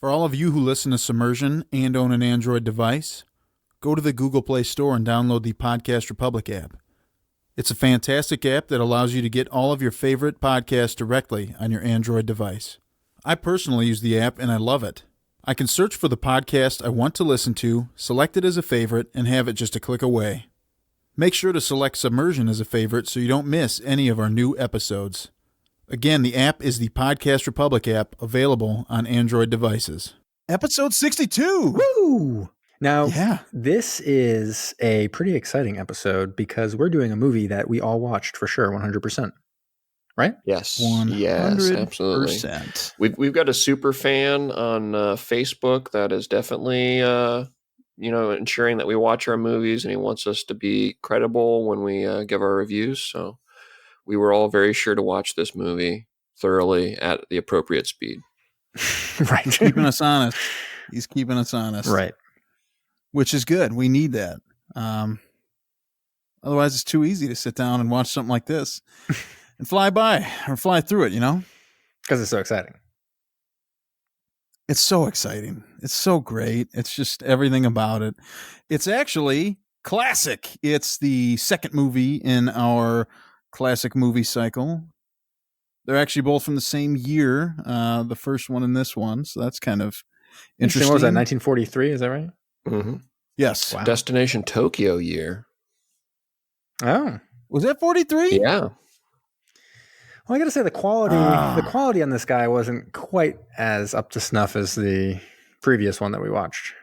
For all of you who listen to Submersion and own an Android device, go to the Google Play Store and download the Podcast Republic app. It's a fantastic app that allows you to get all of your favorite podcasts directly on your Android device. I personally use the app and I love it. I can search for the podcast I want to listen to, select it as a favorite, and have it just a click away. Make sure to select Submersion as a favorite so you don't miss any of our new episodes. Again, the app is the Podcast Republic app, available on Android devices. Episode 62! Woo! Now, This is a pretty exciting episode because we're doing a movie that we all watched for sure, 100%. Right? Yes. 100%. Yes, absolutely. We've got a super fan on Facebook that is definitely ensuring that we watch our movies, and he wants us to be credible when we give our reviews. So we were all very sure to watch this movie thoroughly at the appropriate speed. Right. Keeping us honest. He's keeping us honest. Right. Which is good. We need that. Otherwise, it's too easy to sit down and watch something like this and fly by or fly through it, you know? Because it's so exciting. It's so exciting. It's so great. It's just everything about it. It's actually classic. It's the second movie in our classic movie cycle. They're actually both from the same year. The first one and this one. So that's kind of interesting. What was that, 1943? Is that right? Mm-hmm. Yes. Wow. Destination Tokyo year. Oh. Was that 43? Yeah. Well, I got to say the quality on this guy wasn't quite as up to snuff as the previous one that we watched.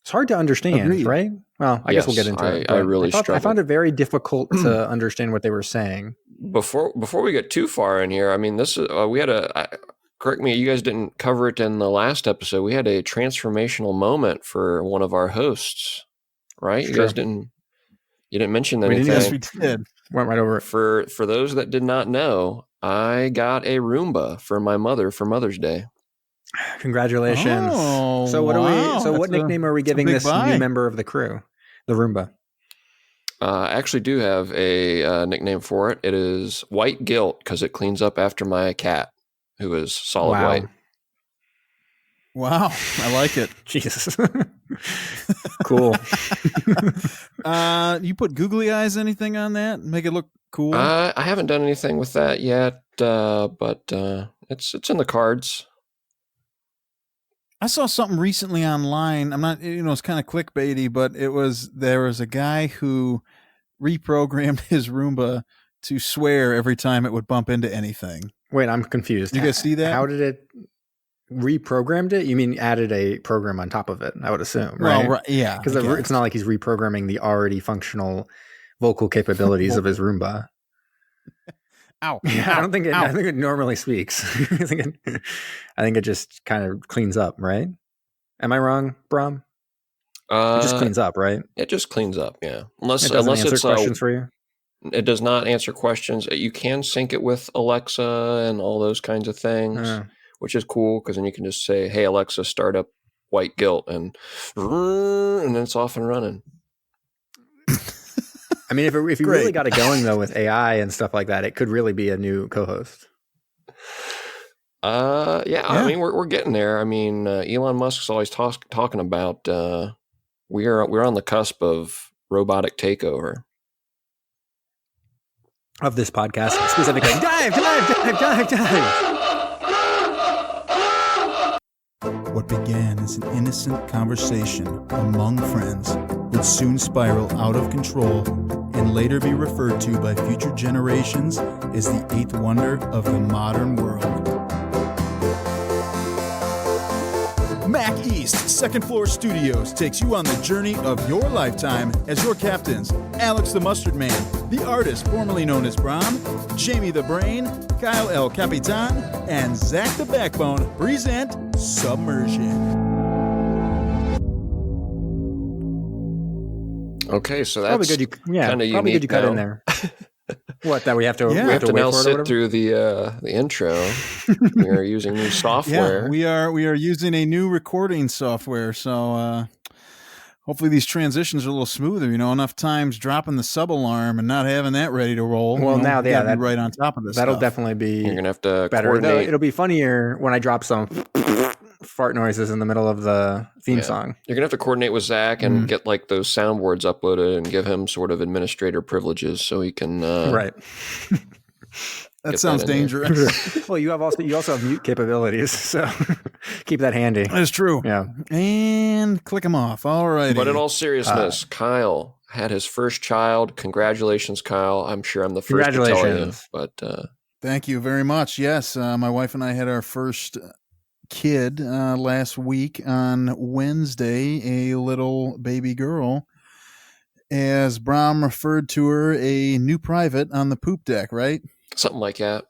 It's hard to understand, Agreed. right? Well, I guess we'll get into it. I found it very difficult to understand what they were saying. Before we get too far in here, I mean, this is we had correct me, you guys didn't cover it in the last episode. We had a transformational moment for one of our hosts, right? Sure. You guys didn't mention anything. Yes, we did. Went right over it. For those that did not know, I got a Roomba for my mother for Mother's Day. Congratulations. Oh, so what nickname are we giving this new member of the crew? The Roomba. I actually do have a nickname for it. It is White Guilt because it cleans up after my cat, who is solid white. Wow, I like it. Jesus. Cool. You put googly eyes, anything on that? Make it look cool? I haven't done anything with that yet, but it's in the cards. I saw something recently online. I'm not, it's kind of clickbaity, but there was a guy who reprogrammed his Roomba to swear every time it would bump into anything. Wait, I'm confused. You guys see that? How did it reprogrammed it? You mean added a program on top of it, I would assume, right? Well, right, yeah. Because it's not like he's reprogramming the already functional vocal capabilities of his Roomba. Ow. Yeah, I think it normally speaks. I think it just kind of cleans up, right? Am I wrong, Brom? It just cleans up, right? It just cleans up, yeah. Unless answer it's questions for you. It does not answer questions. You can sync it with Alexa and all those kinds of things, which is cool because then you can just say, "Hey Alexa, start up White Guilt," and then it's off and running. I mean, if you really got it going though with AI and stuff like that, it could really be a new co-host. Yeah. I mean, we're getting there. I mean, Elon Musk's always talking about we're on the cusp of robotic takeover of this podcast specifically. Dive. What began as an innocent conversation among friends would soon spiral out of control and later be referred to by future generations as the eighth wonder of the modern world. Mac East Second Floor Studios takes you on the journey of your lifetime as your captains, Alex the Mustard Man, the artist formerly known as Brom, Jamie the Brain, Kyle El Capitan, and Zach the Backbone present Submersion. Okay, so that's probably good. Kind of probably unique. Good you cut in there. What, that we have to? We have to wait now for it sit through the intro. We are using new software. Yeah, we are using a new recording software. So hopefully these transitions are a little smoother. Enough times dropping the sub alarm and not having that ready to roll. Well, now be right on top of this. That'll stuff. definitely be. You're gonna have to better. coordinate. It'll be funnier when I drop some. fart noises in the middle of the theme song. You're going to have to coordinate with Zach and get like those soundboards uploaded and give him sort of administrator privileges so he can... right. That sounds dangerous. Well, you also have mute capabilities, so keep that handy. That's true. Yeah. And click them off. All right. But in all seriousness, Kyle had his first child. Congratulations, Kyle. I'm sure I'm the first to tell you. But thank you very much. Yes, my wife and I had our first kid last week on Wednesday, a little baby girl. As Brom referred to her, a new private on the poop deck, right? Something like that.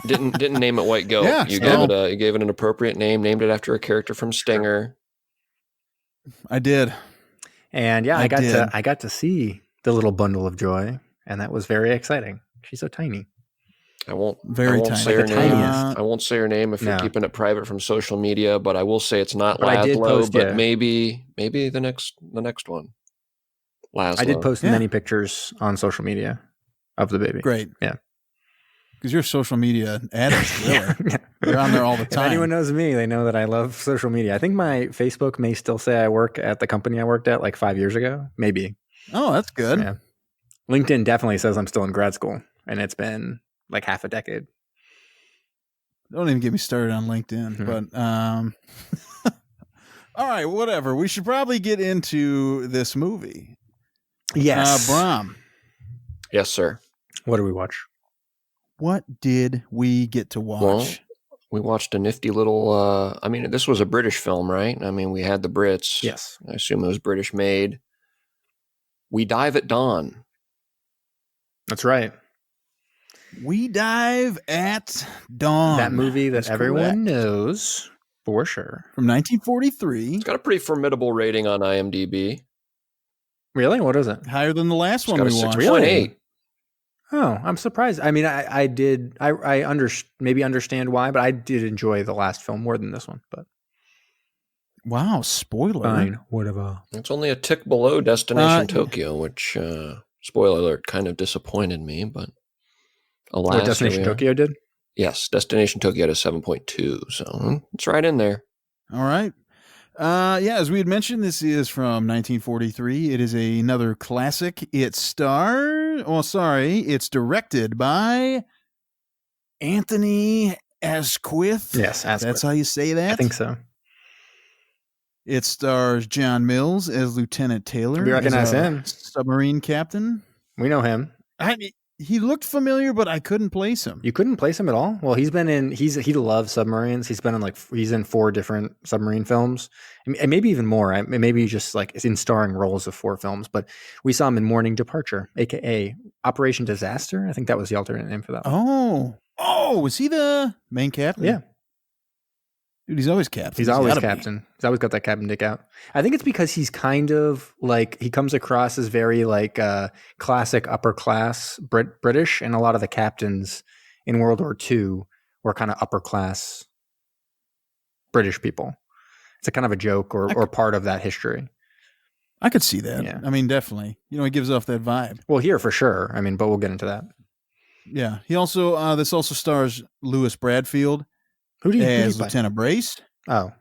Didn't name it White Goat. Yeah, you gave it an appropriate name. Named it after a character from Stinger. I did, and I got to see the little bundle of joy, and that was very exciting. She's so tiny. I won't tiny. say her name. I won't say her name if you're keeping it private from social media. But I will say it's not Laszlo. But maybe the next one. Laszlo. I did post many pictures on social media of the baby. Great. Yeah. Because you're a social media addict, really. You're on there all the time. If anyone knows me, they know that I love social media. I think my Facebook may still say I work at the company I worked at like 5 years ago. Maybe. Oh, that's good. Yeah. LinkedIn definitely says I'm still in grad school, and it's been like half a decade. Don't even get me started on LinkedIn. But all right, whatever. We should probably get into this movie. Yes. Brom. Yes, sir. What did we watch? What did we get to watch? Well, we watched a nifty little... this was a British film, right? I mean, we had the Brits. Yes. I assume it was British made. We Dive at Dawn. That's right. We Dive at Dawn. That movie that everyone knows for sure. From 1943. It's got a pretty formidable rating on IMDb. Really? What is it? Higher than the last one we watched. 6.8. Really? Oh, I'm surprised. I mean, I maybe understand why, but I did enjoy the last film more than this one. But wow, spoiler. Fine, whatever. It's only a tick below Destination Tokyo, which, spoiler alert, kind of disappointed me, but alas. What Destination Tokyo did? Yes, Destination Tokyo had a 7.2, so it's right in there. All right. As we had mentioned, this is from 1943. It is another classic. It's directed by Anthony Asquith. Yes, Asquith. That's how you say that? I think so. It stars John Mills as Lieutenant Taylor. We recognize him. Submarine captain. We know him. He looked familiar, but I couldn't place him. You couldn't place him at all? Well, he loves submarines. He's been he's in 4 different submarine films, and maybe even more. Maybe just like in starring roles of 4 films. But we saw him in Morning Departure, aka Operation Disaster. I think that was the alternate name for that one. Oh, was he the main captain? Yeah. Dude, he's always captain. He's always captain. He's always got that captain dick out. I think it's because he's kind of like, he comes across as very like classic upper class British, and a lot of the captains in World War II were kind of upper class British people. It's a kind of a joke or part of that history. I could see that. Yeah. I mean, definitely. He gives off that vibe. Well, here for sure. I mean, but we'll get into that. Yeah. He also, this also stars Lewis Bradfield. Who do you as Lieutenant Brace? Oh.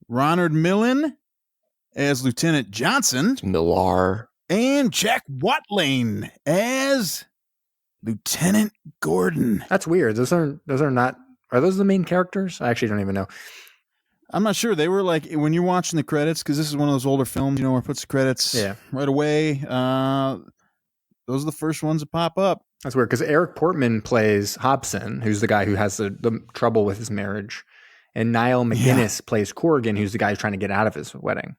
Ronald Millen as Lieutenant Johnson. Millar. And Jack Watlane as Lieutenant Gordon. That's weird. Those are not, are those the main characters? I actually don't even know. I'm not sure. They were like, when you're watching the credits, because this is one of those older films, where it puts the credits right away. Those are the first ones that pop up. That's weird, because Eric Portman plays Hobson, who's the guy who has the trouble with his marriage. And Niall McGuinness plays Corrigan, who's the guy who's trying to get out of his wedding.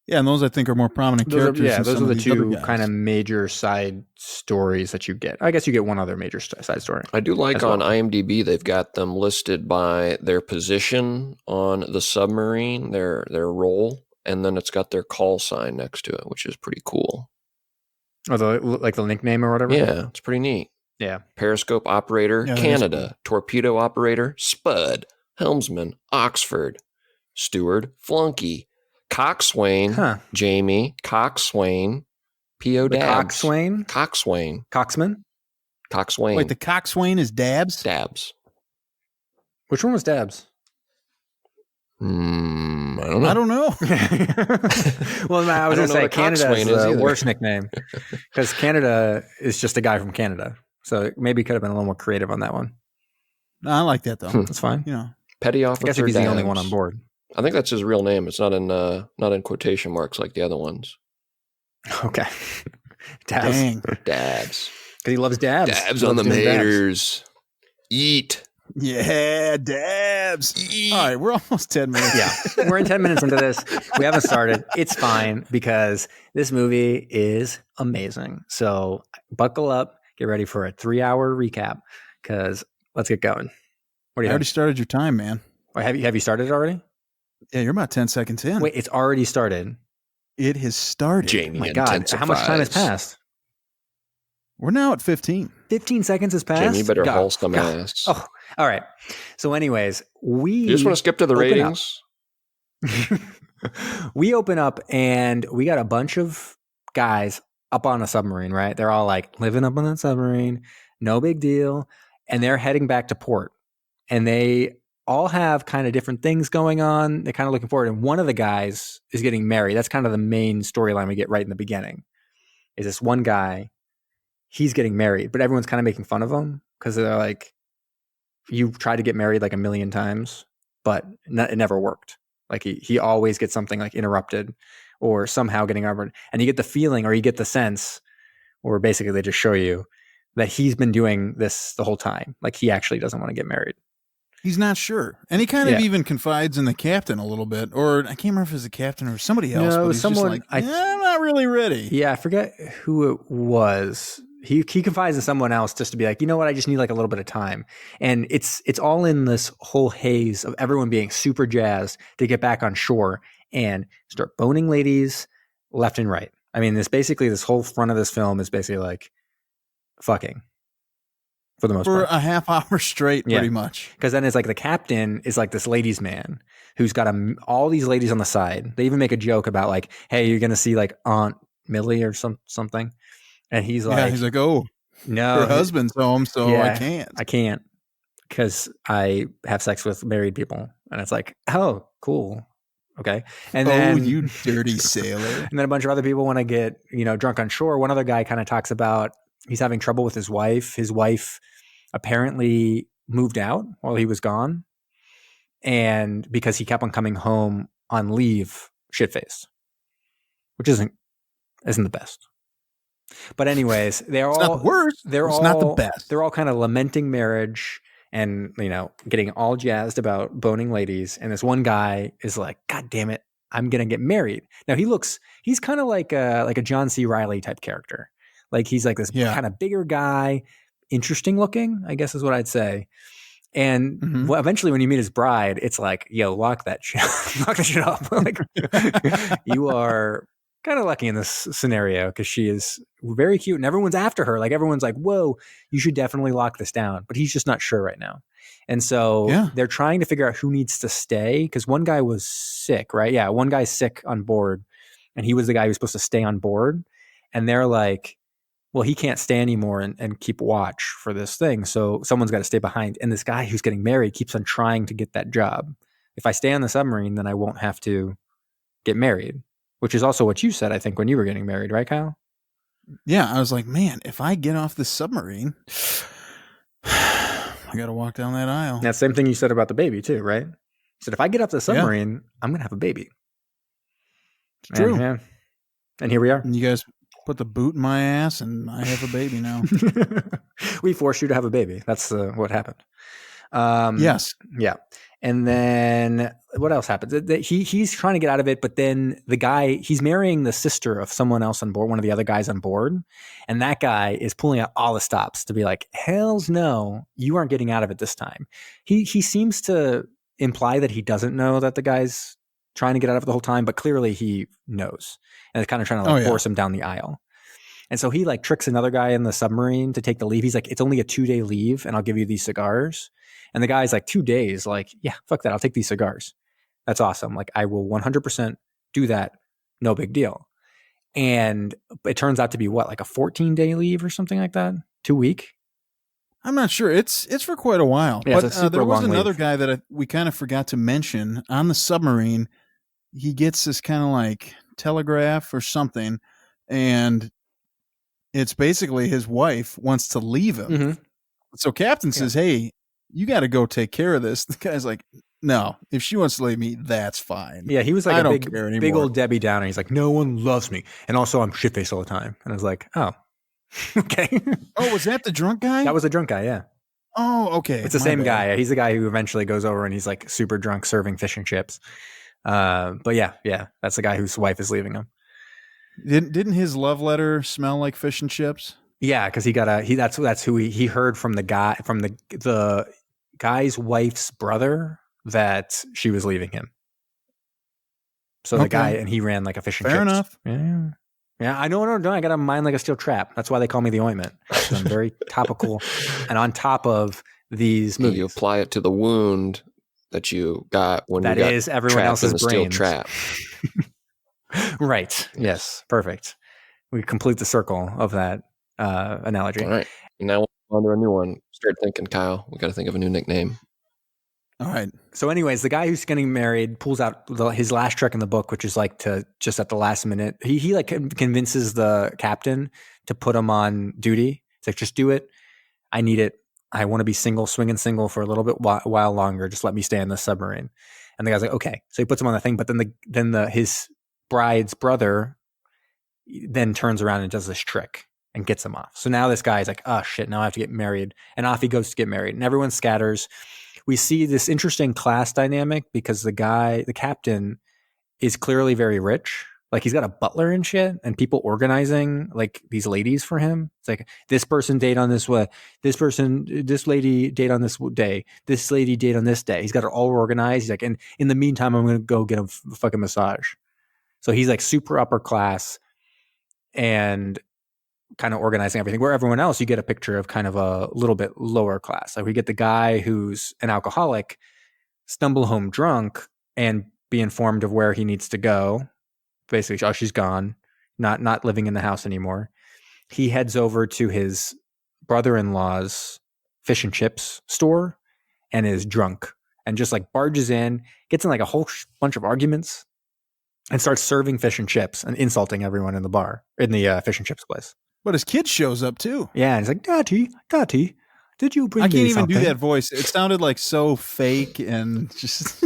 Yeah, and those I think are more prominent characters. Those are the 2 kind of major side stories that you get. I guess you get one other major side story. I do like on IMDb, they've got them listed by their position on the submarine, their role, and then it's got their call sign next to it, which is pretty cool. Oh, the nickname or whatever? Yeah, it's pretty neat. Yeah. Periscope operator, Canada. Cool. Torpedo operator, Spud. Helmsman, Oxford. Steward, Flunky. Coxswain, Jamie. Coxswain, P.O. Dabs. Coxswain? Coxswain. Coxman? Coxswain. Wait, the Coxswain is Dabs? Dabs. Which one was Dabs? I don't know. I don't know. Well, I was going to say Canada is the either. worst nickname because Canada is just a guy from Canada. So maybe could have been a little more creative on that one. No, I like that though. That's fine. You know, Petty I Officer guess if he's the only Dabs. one on board. I think that's his real name. It's not in quotation marks like the other ones. Okay. Dabs. dang. Dabs. Because he loves dabs. Dabs He on loves the doing dabs. maters. Eat. Yeah, dabs. Eat. All right, we're almost 10 minutes. Yeah, we're in 10 minutes into this. We haven't started. It's fine because this movie is amazing. So buckle up, get ready for a 3-hour recap because let's get going. What do I you already think? started your time, man. Have you started already? Yeah, you're about 10 seconds in. Wait, it's already started. It has started. Jamie Oh my God, how much time has passed? We're now at 15. 15 seconds has passed? Jamie, you better Go, haul some go. ass. Oh, all right. So anyways, You just want to skip to the open up. ratings? We open up and we got a bunch of guys up on a submarine, right? They're all like living up on that submarine, no big deal. And they're heading back to port. And they all have kind of different things going on. They're kind of looking forward. And one of the guys is getting married. That's kind of the main storyline we get right in the beginning. Is this one guy, he's getting married, but everyone's kind of making fun of him because they're like, you tried to get married like a million times, but it never worked. Like he always gets something like interrupted or somehow getting armored. And you get the feeling or you get the sense, or basically they just show you that he's been doing this the whole time. Like he actually doesn't want to get married. He's not sure. And he kind of Yeah. even confides in the captain a little bit. Or I can't remember if it was the captain or somebody else. No, but he's someone- just like, I'm not really ready. Yeah, I forget who it was. He confides in someone else just to be like, you know what, I just need like a little bit of time. And it's all in this whole haze of everyone being super jazzed to get back on shore and start boning ladies left and right. I mean, this whole front of this film is basically like fucking for the most For part. a half hour straight, Yeah. pretty much. Because then it's like the captain is like this ladies' man who's got all these ladies on the side. They even make a joke about like, hey, you're going to see like Aunt Millie or something. And he's like, oh, no, her husband's home, so Yeah. I can't. I can't because I have sex with married people. And it's like, oh, cool. Okay. And then you dirty sailor. and then a bunch of other people want to get, drunk on shore. One other guy kind of talks about he's having trouble with his wife. His wife apparently moved out while he was gone. And because he kept on coming home on leave, shit-faced, which isn't the best. But anyways, they're It's all not the worst. they're It's all not the best. They're all kind of lamenting marriage and getting all jazzed about boning ladies. And this one guy is like, God damn it, I'm gonna get married. Now he's kind of like a John C. Reilly type character. Like he's like this kind of bigger guy, interesting looking, I guess is what I'd say. And eventually when you meet his bride, it's like, yo, lock that shit up. Like you are kind of lucky in this scenario because she is very cute and everyone's after her. Like everyone's like, whoa, you should definitely lock this down. But he's just not sure right now. And so they're trying to figure out who needs to stay because one guy was sick, right? Yeah, one guy's sick on board and he was the guy who was supposed to stay on board. And they're like, well, he can't stay anymore and keep watch for this thing. So someone's got to stay behind. And this guy who's getting married keeps on trying to get that job. If I stay on the submarine, then I won't have to get married. Which is also what you said, I think, when you were getting married, right, Kyle? Yeah, I was like, man, if I get off the submarine, I got to walk down that aisle. That same thing you said about the baby, too, right? You said, if I get off the submarine, I'm going to have a baby. It's true. And here we are. And you guys put the boot in my ass, and I have a baby now. We forced you to have a baby. That's what happened. Yes. Yeah. And then what else happens? He's trying to get out of it, but then the guy, he's marrying the sister of someone else on board, one of the other guys on board. And that guy is pulling out all the stops to be like, hells no, you aren't getting out of it this time. He seems to imply that he doesn't know that the guy's trying to get out of it the whole time, but clearly he knows. And it's kind of trying to force him down the aisle. And so he like tricks another guy in the submarine to take the leave. He's like, it's only a 2-day leave and I'll give you these cigars. And the guy's like, 2 days, like, yeah, fuck that. I'll take these cigars. That's awesome. Like, I will 100% do that. No big deal. And it turns out to be what, like a 14-day leave or something like that? 2 week? I'm not sure. It's for quite a while. Yeah, but there was another guy that we kind of forgot to mention on the submarine. He gets this kind of like telegraph or something, and it's basically his wife wants to leave him. Mm-hmm. So Captain says, hey, you got to go take care of this. The guy's like, no, if she wants to leave me, that's fine. Yeah, he was like big old Debbie Downer. He's like, no one loves me. And also I'm shit-faced all the time. And I was like, oh, okay. Oh, was that the drunk guy? That was the drunk guy, yeah. Oh, okay. It's the same guy. He's the guy who eventually goes over and he's like super drunk serving fish and chips. But yeah, that's the guy whose wife is leaving him. Didn't his love letter smell like fish and chips? Yeah, because that's who he heard from the guy's wife's brother that she was leaving him. So the guy, and he ran like a fish and chips. Fair enough. Yeah. I know. I got a mind like a steel trap. That's why they call me the ointment. I'm very topical and on top of these movies. You apply it to the wound that you got when you got everyone else's in the steel trap. Right. Yes. Perfect. We complete the circle of that analogy. All right. Now we're on to a new one. Start thinking, Kyle. We got to think of a new nickname. All right. So anyways, the guy who's getting married pulls out his last trick in the book, which is like to just at the last minute. He like convinces the captain to put him on duty. It's like, just do it. I need it. I want to be swinging single for a little bit while longer. Just let me stay in the submarine. And the guy's like, okay. So he puts him on the thing, but then his bride's brother then turns around and does this trick and gets him off. So now this guy's like, oh shit, now I have to get married. And off he goes to get married. And everyone scatters. We see this interesting class dynamic because the captain is clearly very rich. Like he's got a butler and shit and people organizing like these ladies for him. It's like this person date on this way. This lady date on this day. This lady date on this day. He's got it all organized. He's like, and in the meantime, I'm going to go get a fucking massage. So he's like super upper class and kind of organizing everything, where everyone else, you get a picture of kind of a little bit lower class. Like we get the guy who's an alcoholic stumble home drunk and be informed of where he needs to go. Basically, oh, she's gone, not living in the house anymore. He heads over to his brother-in-law's fish and chips store and is drunk and just like barges in, gets in like a whole bunch of arguments and starts serving fish and chips and insulting everyone in the fish and chips place. But his kid shows up too. Yeah, and he's like, Daddy, did you bring me something? I can't even do that voice. It sounded like so fake and just...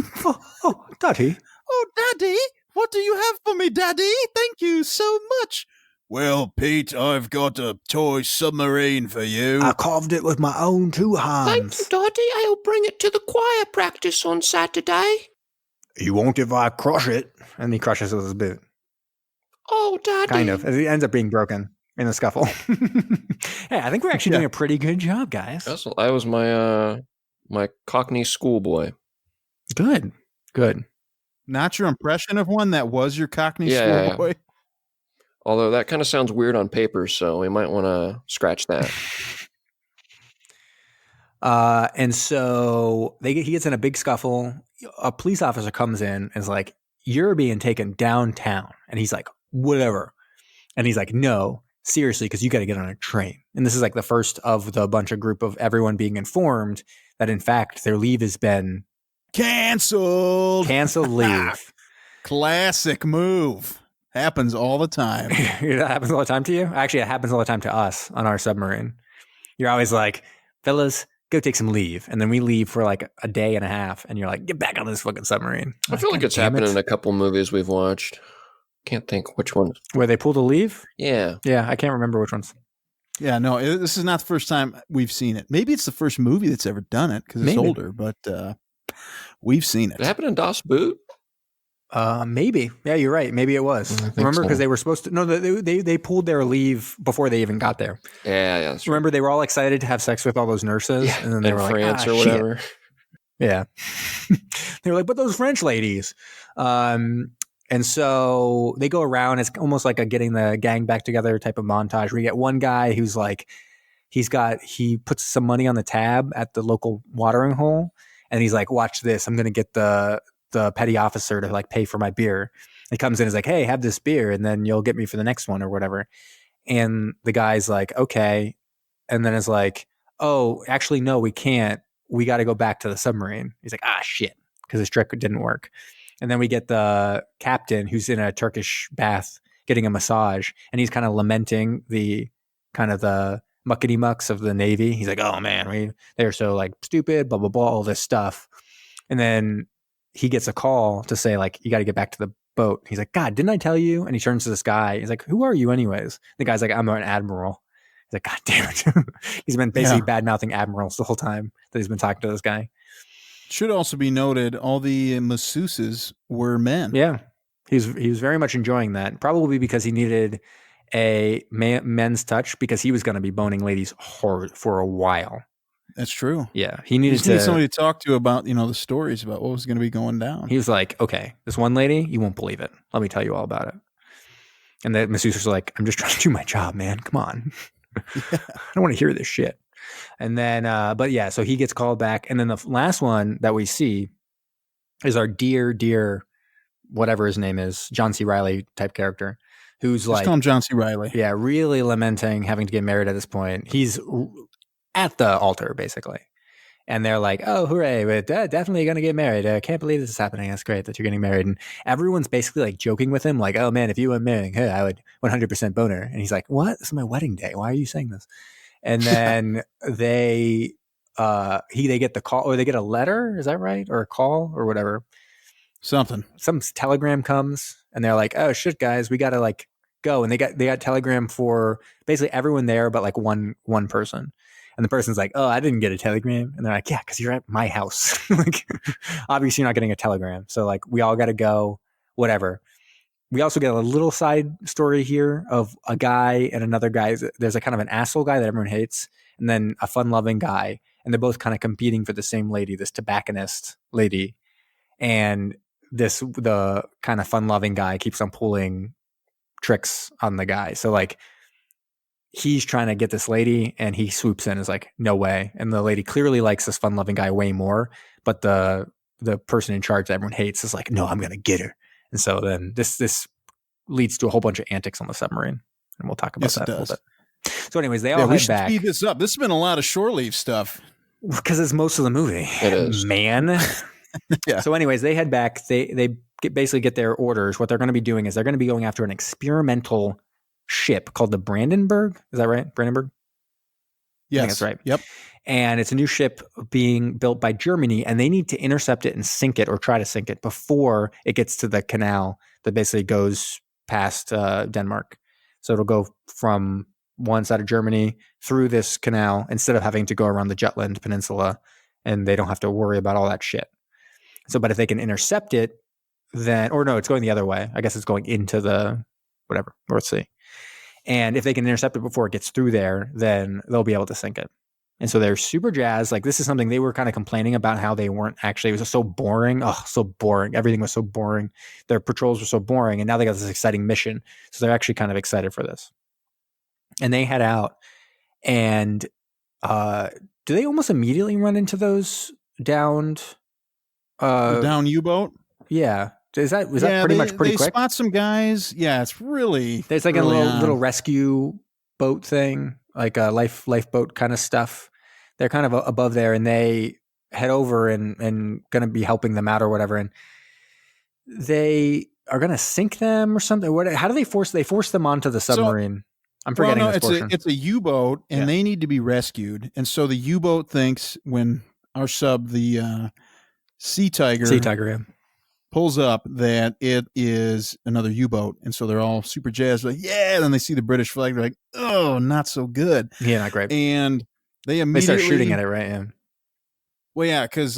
oh, Daddy. Oh, Daddy, what do you have for me, Daddy? Thank you so much. Well, Pete, I've got a toy submarine for you. I carved it with my own two hands. Thank you, Daddy. I'll bring it to the choir practice on Saturday. You won't if I crush it. And he crushes it with his boot. Oh, Daddy. Kind of. It ends up being broken in the scuffle. Hey, I think we're actually doing a pretty good job, guys. That was my my Cockney schoolboy. Good. Not your impression of one that was your Cockney schoolboy? Yeah. Although that kind of sounds weird on paper, so we might want to scratch that. And so he gets in a big scuffle. A police officer comes in and is like, you're being taken downtown. And he's like, whatever. And he's like, no, seriously, because you got to get on a train. And this is like the first of the group of everyone being informed that, in fact, their leave has been canceled leave. Classic move. Happens all the time. It happens all the time to you? Actually, it happens all the time to us on our submarine. You're always like, fellas, go take some leave. And then we leave for like a day and a half. And you're like, get back on this fucking submarine. I feel like it's happened in a couple movies we've watched. Can't think which one. Where they pulled a leave? Yeah. Yeah, I can't remember which ones. Yeah, no, this is not the first time we've seen it. Maybe it's the first movie that's ever done it because it's older, but we've seen it. It happened in Das Boot? Maybe. Yeah, you're right. Maybe it was. Remember, because they were supposed to. No, they pulled their leave before they even got there. Yeah. That's Remember, they were all excited to have sex with all those nurses, and then they were France like, or whatever. Shit. Yeah, they were like, but those French ladies. And so they go around. It's almost like a getting the gang back together type of montage. We get one guy who's like, he puts some money on the tab at the local watering hole, and he's like, watch this. I'm gonna get the petty officer to like pay for my beer. He comes in and is like, hey, have this beer and then you'll get me for the next one or whatever. And the guy's like, okay. And then it's like, oh, actually, no, we can't. We got to go back to the submarine. He's like, ah, shit, because his trick didn't work. And then we get the captain who's in a Turkish bath getting a massage, and he's kind of lamenting the muckety mucks of the Navy. He's like, oh man, they're so like stupid, blah, blah, blah, all this stuff. And then he gets a call to say, like, you got to get back to the boat. He's like, God, didn't I tell you? And he turns to this guy. He's like, who are you anyways? The guy's like, I'm an admiral. He's like, God damn it. He's been basically bad-mouthing admirals the whole time that he's been talking to this guy. Should also be noted, all the masseuses were men. Yeah. He was very much enjoying that. Probably because he needed a men's touch, because he was going to be boning ladies hard for a while. That's true. Yeah. He needed somebody to talk to about, the stories about what was going to be going down. He was like, okay, this one lady, you won't believe it. Let me tell you all about it. And the masseuses are like, I'm just trying to do my job, man. Come on. I don't want to hear this shit. And then, but yeah, so he gets called back. And then the last one that we see is our dear, whatever his name is, John C. Reilly type character, who's Let's call him John C. Reilly. Yeah, really lamenting having to get married at this point. He's at the altar, basically. And they're like, oh, hooray, we're definitely going to get married. I can't believe this is happening. That's great that you're getting married. And everyone's basically like joking with him, like, oh man, if you were marrying her, I would 100% boner. And he's like, what? This is my wedding day. Why are you saying this? And then they get the call, or they get a letter. Is that right? Or a call or whatever. Something. Some telegram comes and they're like, oh shit, guys, we got to like go. And they got telegram for basically everyone there, but like one person. And the person's like, oh, I didn't get a telegram. And they're like, yeah, because you're at my house. Like, obviously you're not getting a telegram. So like, we all got to go, whatever. We also get a little side story here of a guy and another guy. There's a kind of an asshole guy that everyone hates, and then a fun-loving guy. And they're both kind of competing for the same lady, this tobacconist lady. And the kind of fun-loving guy keeps on pulling tricks on the guy. So like, he's trying to get this lady, and he swoops in and is like, no way. And the lady clearly likes this fun-loving guy way more, but the person in charge that everyone hates is like, no, I'm going to get her. And so then this leads to a whole bunch of antics on the submarine. And we'll talk about that a little bit. So anyways, they all head back. Speed this up. This has been a lot of shore leave stuff. Because it's most of the movie. It is. Man. Yeah. So anyways, they head back. They basically get their orders. What they're going to be doing is they're going to be going after an experimental ship called the Brandenburg. Is that right? Brandenburg? Yes. I think that's right. Yep. And it's a new ship being built by Germany, and they need to intercept it and sink it, or try to sink it, before it gets to the canal that basically goes past Denmark. So it'll go from one side of Germany through this canal instead of having to go around the Jutland Peninsula, and they don't have to worry about all that shit. So, but if they can intercept it, then, or no, it's going the other way. I guess it's going into the whatever, North Sea. And if they can intercept it before it gets through there, then they'll be able to sink it. And so they're super jazzed. Like, this is something they were kind of complaining about, how they weren't actually, it was so boring. Oh, so boring. Everything was so boring. Their patrols were so boring. And now they got this exciting mission. So they're actually kind of excited for this. And they head out, and do they almost immediately run into those downed? The down U-boat? Yeah. Was that pretty much pretty quick? They spot some guys. Yeah, it's really. There's like a little rescue boat thing, like a lifeboat kind of stuff. They're kind of above there, and they head over and going to be helping them out or whatever. And they are going to sink them or something. How do they force them onto the submarine? I'm forgetting this portion. It's a U-boat, and they need to be rescued. And so the U-boat thinks, when our sub, the Sea Tiger, pulls up, that it is another U-boat. And so they're all super jazzed, like, yeah. And then they see the British flag. They're like, oh, not so good. Yeah, not great. And they immediately start shooting at it, right? Yeah. Well, yeah, because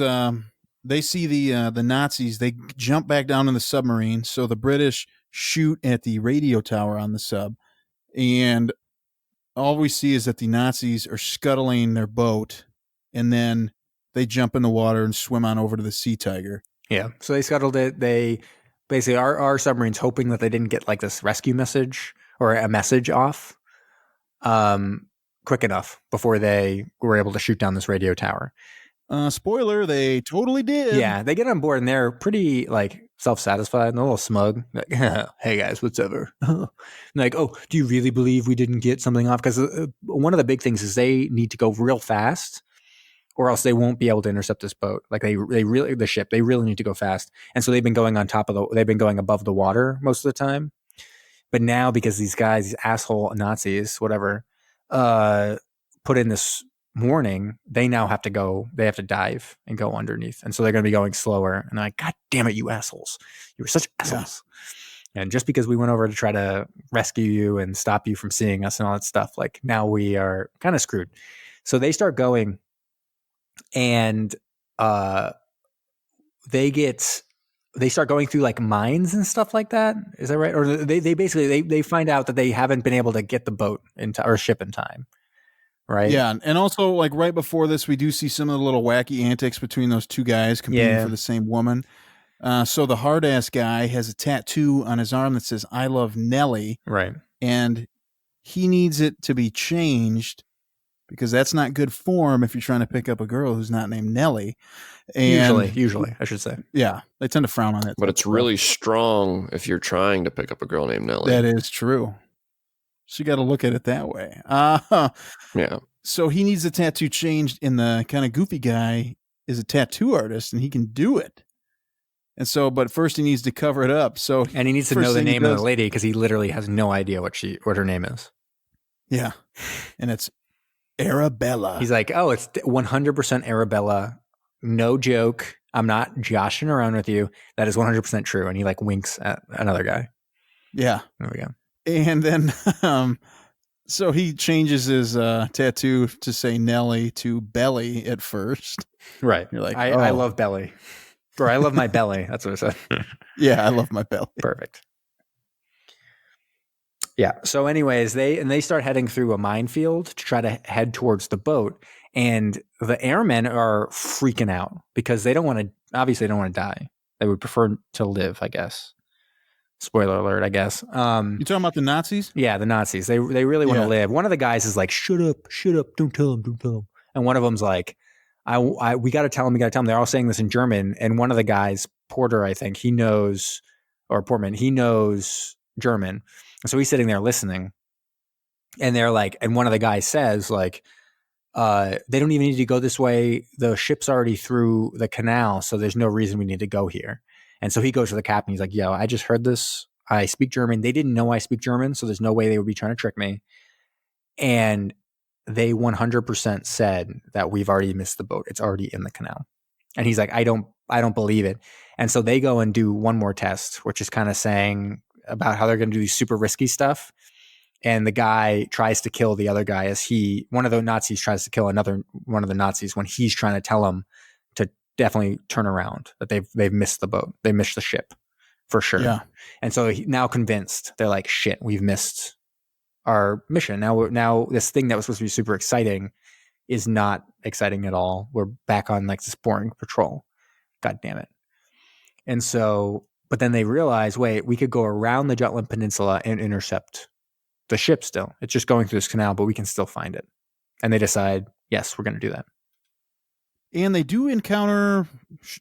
they see the Nazis. They jump back down in the submarine. So the British shoot at the radio tower on the sub. And all we see is that the Nazis are scuttling their boat. And then they jump in the water and swim on over to the Sea Tiger. Yeah. So they scuttled it. They basically, our submarine's hoping that they didn't get like this rescue message or a message off quick enough before they were able to shoot down this radio tower. Spoiler, they totally did. Yeah. They get on board, and they're pretty like self-satisfied and a little smug. Like, hey guys, what's ever? Like, oh, do you really believe we didn't get something off? Because one of the big things is they need to go real fast, or else they won't be able to intercept this boat. Like they really need to go fast, and so they've been going above the water most of the time. But now, because these guys, these asshole Nazis, whatever, put in this warning, they now have to dive and go underneath. And so they're going to be going slower. And they're like, God damn it, you assholes. You were such assholes. Yeah. And just because we went over to try to rescue you and stop you from seeing us and all that stuff, like now we are kind of screwed. So they start going and they start going through like mines and stuff like that. Is that right? Or they basically, they find out that they haven't been able to get the boat or ship in time. Right. Yeah. And also, like right before this, we do see some of the little wacky antics between those two guys competing for the same woman. So the hard ass guy has a tattoo on his arm that says, I love Nellie. Right. And he needs it to be changed because that's not good form if you're trying to pick up a girl who's not named Nellie. And usually, I should say. Yeah. They tend to frown on it. But it's really strong if you're trying to pick up a girl named Nellie. That is true. So you got to look at it that way. Yeah. So he needs the tattoo changed, and the kind of goofy guy is a tattoo artist, and he can do it. And so, but first he needs to cover it up. And he needs to know the name of the lady because he literally has no idea what her name is. Yeah, and it's Arabella. He's like, oh, it's 100% Arabella. No joke. I'm not joshing around with you. That is 100% true. And he like winks at another guy. Yeah. There we go. And then, so he changes his tattoo to say Nellie to Belly at first. Right. You're like, I love Belly. Or I love my belly. That's what I said. Yeah, I love my belly. Perfect. Yeah. So anyways, they start heading through a minefield to try to head towards the boat. And the airmen are freaking out because they don't want to die. They would prefer to live, I guess. Spoiler alert, I guess. You talking about the Nazis? Yeah, the Nazis. They really want to live. One of the guys is like, shut up, don't tell them. And one of them's like, we got to tell them. They're all saying this in German. And one of the guys, Porter, I think, Portman, he knows German. So he's sitting there listening. And they're like, and one of the guys says like, they don't even need to go this way. The ship's already through the canal. So there's no reason we need to go here. And so he goes to the captain. He's like, yo, I just heard this. I speak German. They didn't know I speak German. So there's no way they would be trying to trick me. And they 100% said that we've already missed the boat. It's already in the canal. And he's like, I don't believe it. And so they go and do one more test, which is kind of saying about how they're going to do super risky stuff. And the guy tries to kill the other guy one of the Nazis tries to kill another one of the Nazis when he's trying to tell him to definitely turn around, that they've missed the boat. They missed the ship for sure. Yeah. And so now convinced, they're like, shit, we've missed our mission. Now this thing that was supposed to be super exciting is not exciting at all. We're back on like this boring patrol. God damn it. And so, but then they realize, wait, we could go around the Jutland Peninsula and intercept the ship still. It's just going through this canal, but we can still find it. And they decide, yes, we're going to do that. And they do encounter,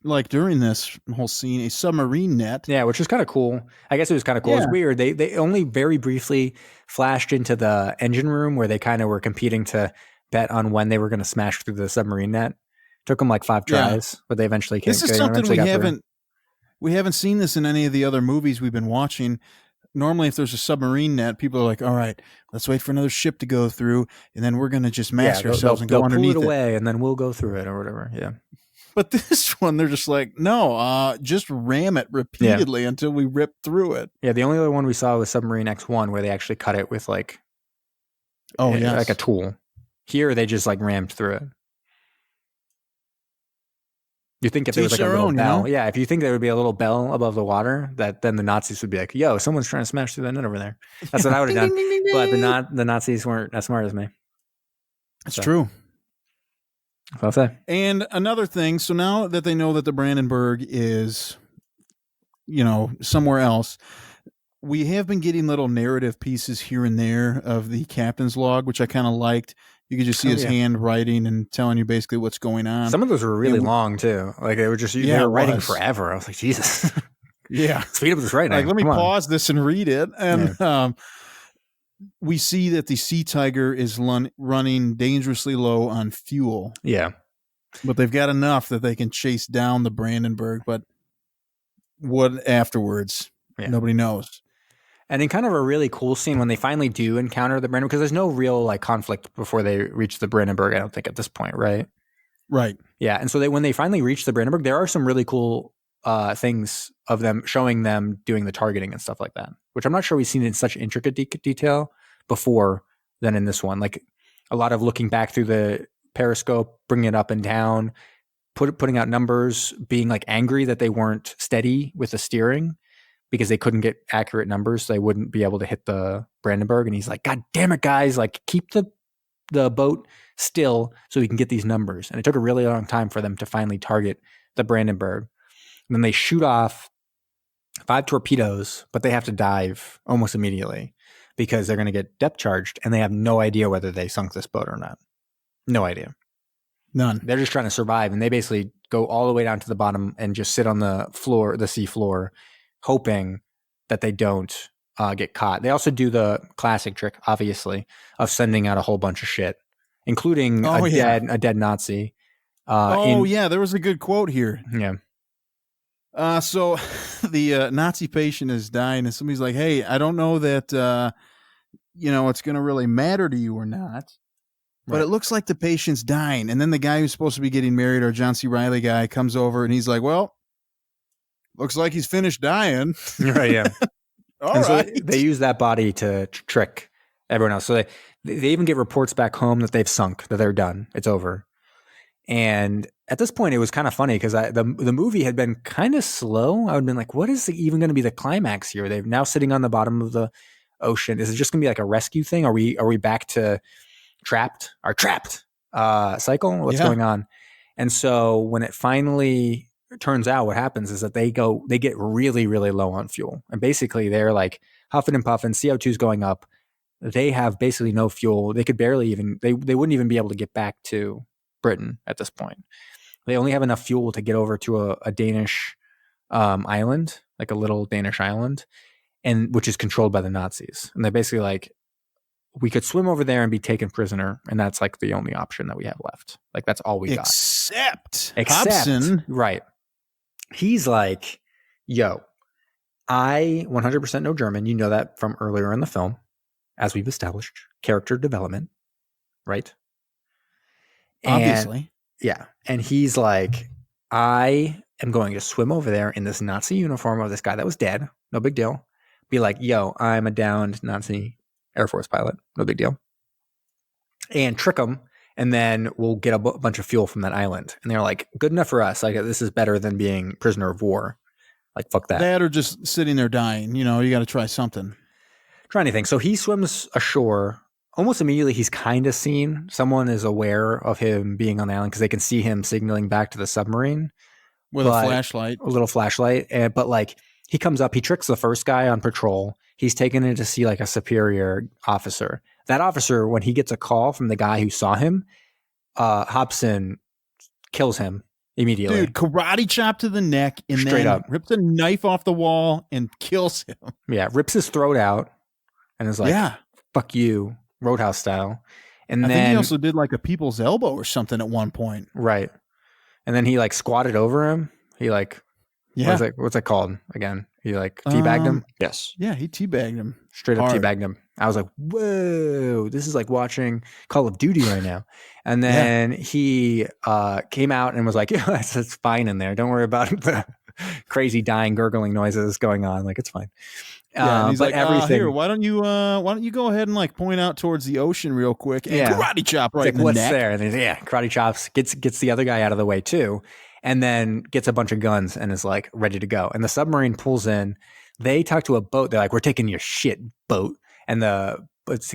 like during this whole scene, a submarine net. Yeah, which is kind of cool. I guess it was kind of cool. Yeah. It's weird. They only very briefly flashed into the engine room where they kind of were competing to bet on when they were going to smash through the submarine net. Took them like 5 tries, but they eventually came. This is something we haven't seen this in any of the other movies we've been watching. Normally, if there's a submarine net, people are like, all right, let's wait for another ship to go through, and then we're going to just mask ourselves and go underneath pull it away, and then we'll go through it or whatever. Yeah. But this one, they're just like, no, just ram it repeatedly until we rip through it. Yeah, the only other one we saw was Submarine X1, where they actually cut it with like a tool. Here, they just like rammed through it. You think if there was like a little bell, if you think there would be a little bell above the water, that then the Nazis would be like, yo, someone's trying to smash through that net over there. That's what I would have done. But the Nazis weren't as smart as me. That's true. That's what I'll say. And another thing, so now that they know that the Brandenburg is, somewhere else, we have been getting little narrative pieces here and there of the captain's log, which I kind of liked. You could just see his hand writing and telling you basically what's going on. Some of those were really long too. Like they were just they were writing forever. I was like, Jesus. Yeah. Speed up this right now. Like, let me Come on. pause this and read it. And we see that the Sea Tiger is running dangerously low on fuel. Yeah. But they've got enough that they can chase down the Brandenburg. But what afterwards? Yeah. Nobody knows. And in kind of a really cool scene when they finally do encounter the Brandenburg, because there's no real like conflict before they reach the Brandenburg, I don't think, at this point, right? Right. Yeah. And so when they finally reach the Brandenburg, there are some really cool things of them showing them doing the targeting and stuff like that, which I'm not sure we've seen in such intricate detail before than in this one. Like a lot of looking back through the periscope, bringing it up and down, putting out numbers, being like angry that they weren't steady with the steering because they couldn't get accurate numbers. So they wouldn't be able to hit the Brandenburg. And he's like, God damn it, guys, like keep the boat still so we can get these numbers. And it took a really long time for them to finally target the Brandenburg. And then they shoot off 5 torpedoes, but they have to dive almost immediately because they're going to get depth charged and they have no idea whether they sunk this boat or not. No idea. None. They're just trying to survive. And they basically go all the way down to the bottom and just sit on the floor, the sea floor, hoping that they don't get caught. They also do the classic trick, obviously, of sending out a whole bunch of shit, including a dead Nazi. There was a good quote here. Yeah. So the Nazi patient is dying, and somebody's like, "Hey, I don't know that it's going to really matter to you or not, but it looks like the patient's dying." And then the guy who's supposed to be getting married, our John C. Reilly guy, comes over and he's like, "Well, looks like he's finished dying." Right. Yeah. All right. So they use that body to trick everyone else. So they even get reports back home that they've sunk, that they're done, it's over. And at this point, it was kind of funny because the movie had been kind of slow. I would have been like, what is even going to be the climax here? They're now sitting on the bottom of the ocean. Is it just going to be like a rescue thing? Are we back to trapped cycle? What's going on? And so when it finally turns out, what happens is that they get really, really low on fuel. And basically they're like huffing and puffing, CO2 is going up. They have basically no fuel. They could barely even, they wouldn't even be able to get back to Britain at this point. They only have enough fuel to get over to a Danish island, like a little Danish island, and which is controlled by the Nazis. And they're basically like, we could swim over there and be taken prisoner, and that's like the only option that we have left. Like that's all we got. Except Hobson. Right. He's like, yo, I 100% know German. You know that from earlier in the film, as we've established, character development, right? Obviously. Yeah. And he's like, I am going to swim over there in this Nazi uniform of this guy that was dead. No big deal. Be like, yo, I'm a downed Nazi Air Force pilot. No big deal. And trick him. And then we'll get a bunch of fuel from that island. And they're like, good enough for us. Like, this is better than being prisoner of war. Like, fuck that. That or just sitting there dying. You got to try something. Try anything. So he swims ashore. Almost immediately, he's kind of seen. Someone is aware of him being on the island because they can see him signaling back to the submarine. With a flashlight. A little flashlight. But like, he comes up, he tricks the first guy on patrol. He's taken in to see like a superior officer. That officer, when he gets a call from the guy who saw him, Hobson kills him immediately. Dude, karate chop to the neck and Straight then up. rips a knife off the wall and kills him. Yeah, rips his throat out and is like, fuck you, Roadhouse style. And I then think he also did like a people's elbow or something at one point. Right. And then he like squatted over him. He like, what's that called again? He like teabagged him. Yes. Yeah, he teabagged him. Straight up teabagged him. I was like, whoa, this is like watching Call of Duty right now. And then he came out and was like, yeah, it's fine in there. Don't worry about the crazy dying gurgling noises going on. Like, it's fine. Yeah, and he's but like, everything. Here, why don't you go ahead and like point out towards the ocean real quick and karate chop right like, in the what's neck. there? And he's karate chops, gets the other guy out of the way too, and then gets a bunch of guns and is like ready to go. And the submarine pulls in. They talk to a boat. They're like, we're taking your shit, boat. And the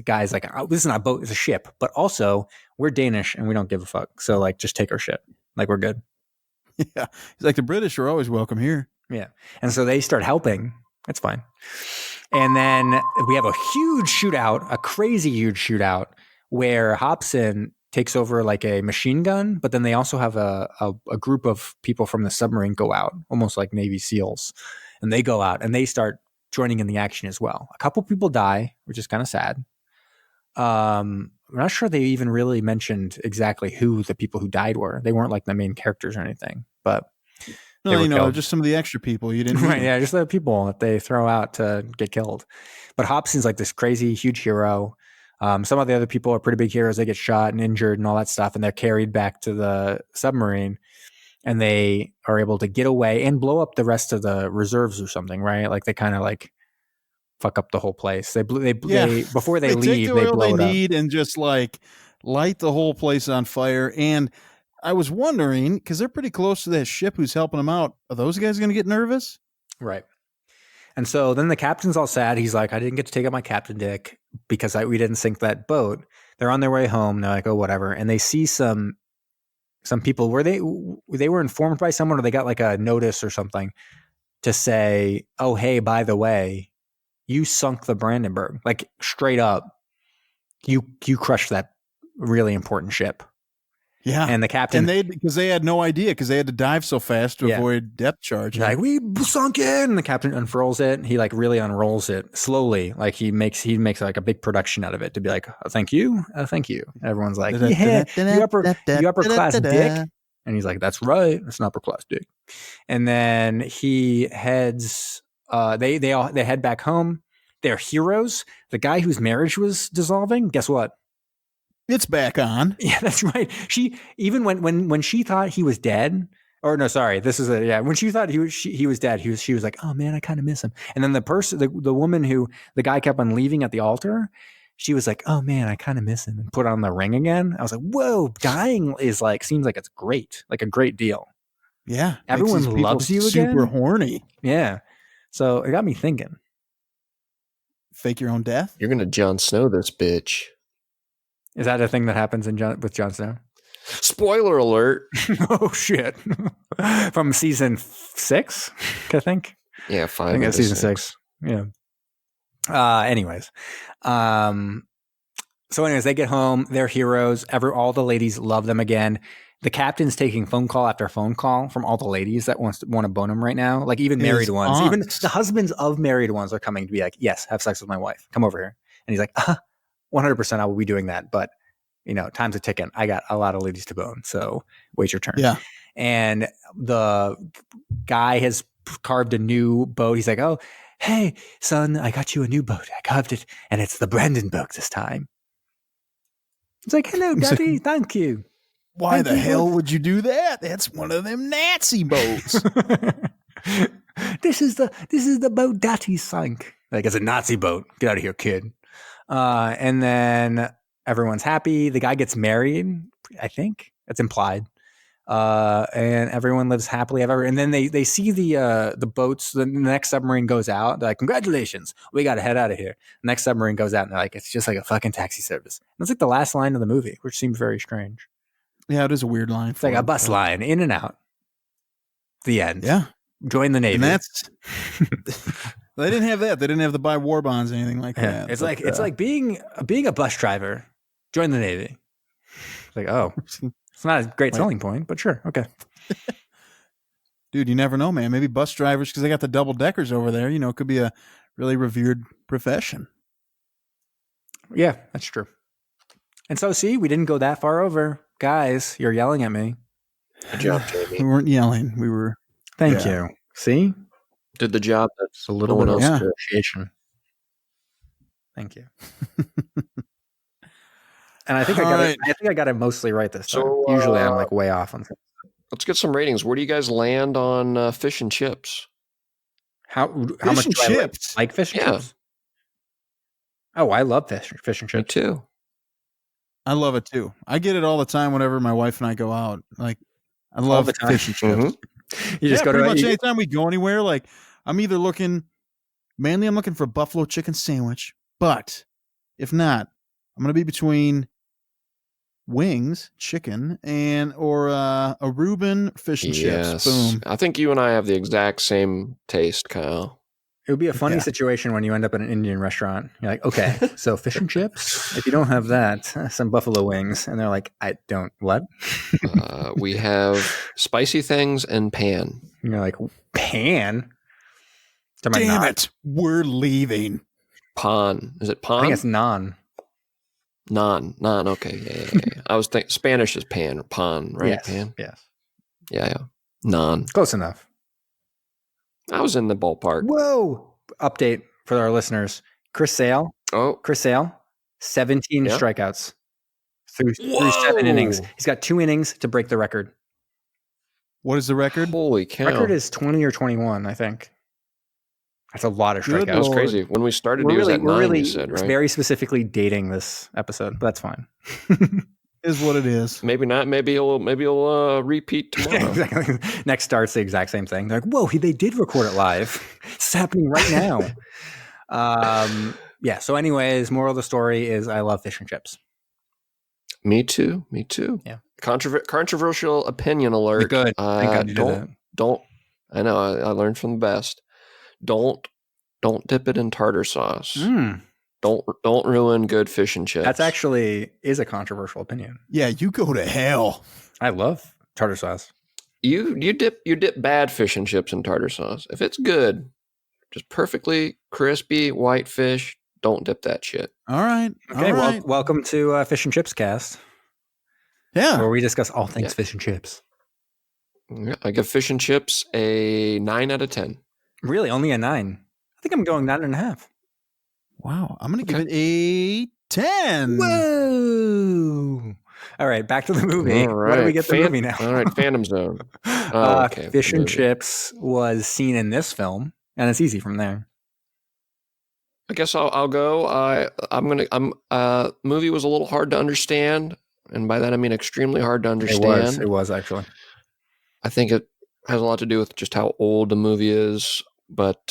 guy's like, oh, this is not a boat, it's a ship. But also, we're Danish and we don't give a fuck. So like, just take our shit. Like, we're good. Yeah. He's like, the British are always welcome here. Yeah. And so they start helping. It's fine. And then we have a huge shootout, a crazy huge shootout, where Hobson takes over like a machine gun, but then they also have a group of people from the submarine go out, almost like Navy SEALs. and they go out and they start joining in the action as well. A couple people die, which is kind of sad. I'm not sure they even really mentioned exactly who the people who died were. They weren't like the main characters or anything, but no, just some of the extra people you didn't right, yeah, just the people that they throw out to get killed. But Hobson's like this crazy huge hero. Some of the other people are pretty big heroes. They get shot and injured and all that stuff, and they're carried back to the submarine, and they are able to get away and blow up the rest of the reserves or something, right? Like they kind of like fuck up the whole place. They before they leave, take the oil they need and just like light the whole place on fire. And I was wondering, because they're pretty close to that ship who's helping them out, are those guys going to get nervous? Right. And so then the captain's all sad. He's like, I didn't get to take out my captain dick because we didn't sink that boat. They're on their way home. They're like, oh, whatever. And they see some people where they were informed by someone, or they got like a notice or something to say, oh, hey, by the way, you sunk the Brandenburg. Like straight up, you crushed that really important ship. Yeah. And the captain, because they had no idea, because they had to dive so fast to avoid depth charge. Like, we sunk it. And the captain unfurls it. He like really unrolls it slowly. Like he makes like a big production out of it to be like, oh, thank you. Thank you. Everyone's like, yeah, you upper class dick. And he's like, that's right. It's an upper class dick. And then he heads, they head back home. They're heroes. The guy whose marriage was dissolving, guess what? It's back on. Yeah, that's right. She even when she thought he was dead, or no, sorry, this is when she thought he was dead, she was like, oh man, I kind of miss him. And then the woman who the guy kept on leaving at the altar, she was like, oh man, I kind of miss him, and put on the ring again. I was like, whoa, dying is like seems like it's great, like a great deal. Yeah, everyone loves you again. Super horny. Yeah, so it got me thinking. Fake your own death. You're gonna Jon Snow this bitch. Is that a thing that happens with Jon Snow? Spoiler alert. Oh, shit. From season 6, I think. Yeah, 5. I think that's season 6. Yeah. Anyways. So anyways, they get home. They're heroes. All the ladies love them again. The captain's taking phone call after phone call from all the ladies that want to bone him right now. Like even married ones. Even the husbands of married ones are coming to be like, yes, have sex with my wife. Come over here. And he's like, 100% I will be doing that. But, time's a ticking. I got a lot of ladies to bone. So wait your turn. Yeah. And the guy has carved a new boat. He's like, oh, hey, son, I got you a new boat. I carved it. And it's the Brandenburg this time. It's like, hello, Daddy. Thank you. Why the hell would you do that? That's one of them Nazi boats. This is the boat Daddy sank. Like, it's a Nazi boat. Get out of here, kid. And then everyone's happy. The guy gets married, I think. It's implied. And everyone lives happily ever. And then they see the boats. The next submarine goes out. They're like, congratulations. We got to head out of here. The next submarine goes out and they're like, it's just like a fucking taxi service. And it's like the last line of the movie, which seems very strange. Yeah, it is a weird line. It's like a bus line, in and out. The end. Yeah. Join the Navy. And that's... They didn't have that. They didn't have the buy war bonds or anything like that. It's like being a bus driver. Join the Navy. It's like, oh, it's not a great selling point, but sure, okay. Dude, you never know, man. Maybe bus drivers, because they got the double deckers over there. It could be a really revered profession. Yeah, that's true. And so, see, we didn't go that far over, guys. You're yelling at me. Good job, Jamie. We weren't yelling. We were. Thank you. See. Did the job. That's a little bit of appreciation. Thank you. And I think I got it mostly right this time. So, usually I'm like way off on. Let's get some ratings. Where do you guys land on fish and chips? How much do chips? Like fish and chips? Oh, I love fish and chips. Me too. I love it too. I get it all the time whenever my wife and I go out. Like, I love fish and chips. Mm-hmm. You just go to pretty much anytime we go anywhere. Like, I'm looking for a buffalo chicken sandwich, but if not, I'm gonna be between wings, chicken, or a Reuben fish and chips. Boom. I think you and I have the exact same taste, Kyle. It would be a funny situation when you end up in an Indian restaurant. You're like, okay, so fish and chips. If you don't have that, some buffalo wings. And they're like, I don't, what? We have spicy things and pan. And you're like, pan? Damn it. We're leaving. Pan. Is it pan? I think it's non. Non. Okay. Yeah. I was thinking Spanish is pan or pan, right? Yes. Pan. Yes. Yeah. Non. Close enough. I was in the ballpark. Whoa. Update for our listeners. Chris Sale, 17 strikeouts through 7 innings. He's got 2 innings to break the record. What is the record? Holy cow. Record is 20 or 21, I think. That's a lot of strikeouts. That was crazy. When we started, he was at 9, you said, right? Very specifically dating this episode, but that's fine. Is what it is. Maybe not. Maybe he'll repeat tomorrow. Exactly. Next start's the exact same thing. They're like, whoa, they did record it live. It's happening right now. Yeah. So anyways, moral of the story is I love fish and chips. Me too. Yeah. Controversial opinion alert. Good. Thank God you did that. Don't. I know. I learned from the best. Don't dip it in tartar sauce. Don't ruin good fish and chips. That's actually is a controversial opinion. Yeah, you go to hell. I love tartar sauce. You dip bad fish and chips in tartar sauce. If it's good, just perfectly crispy white fish, don't dip that shit. All right. Okay. All right. Welcome to Fish and Chips Cast. Yeah. Where we discuss all things fish and chips. Yeah, I give fish and chips a 9 out of 10. Really? Only a 9? I think I'm going 9.5. Wow. I'm going to give it a 10. Whoa. All right. Back to the movie. All right. What do we get the movie now? All right. Phantom Zone. Fish and Chips was seen in this film, and it's easy from there. I guess I'll go. Movie was a little hard to understand, and by that I mean extremely hard to understand. It was actually. I think it has a lot to do with just how old the movie is, but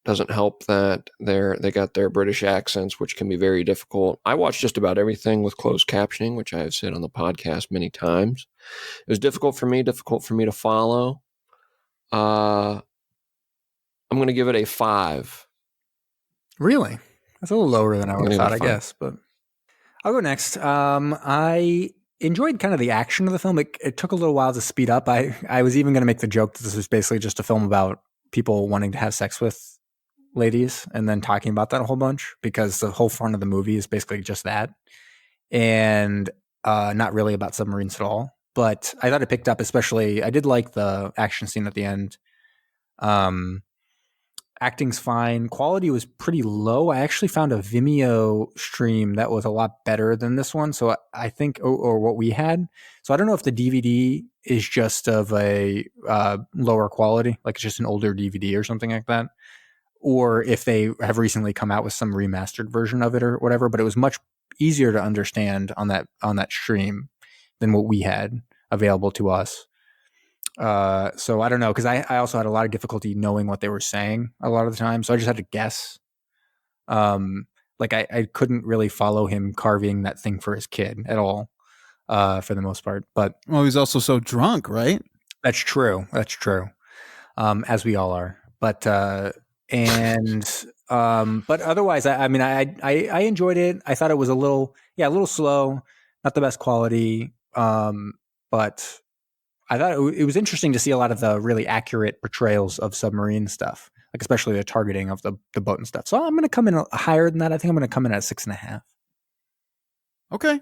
doesn't help that they got their British accents, which can be very difficult. I watched just about everything with closed captioning, which I have said on the podcast many times. It was difficult for me to follow. I'm going to give it a 5. Really? That's a little lower than I would have thought, I guess. But I'll go next. I enjoyed kind of the action of the film. It took a little while to speed up. I was even going to make the joke that this was basically just a film about people wanting to have sex with ladies and then talking about that a whole bunch, because the whole front of the movie is basically just that, and not really about submarines at all. But I thought it picked up, especially I did like the action scene at the end. Acting's fine. Quality was pretty low. I actually found a Vimeo stream that was a lot better than this one. So I think, or what we had. So I don't know if the DVD is just of a lower quality, like it's just an older DVD or something like that, or if they have recently come out with some remastered version of it or whatever. But it was much easier to understand on that stream than what we had available to us. So I don't know, because I also had a lot of difficulty knowing what they were saying a lot of the time, so I just had to guess. Like I couldn't really follow him carving that thing for his kid at all, for the most part. But he's also so drunk, right? That's true. As we all are. But but otherwise, I enjoyed it. I thought it was a little slow, not the best quality, but I thought it was interesting to see a lot of the really accurate portrayals of submarine stuff, like especially the targeting of the boat and stuff. So I'm going to come in higher than that. I think I'm going to come in at 6.5. Okay.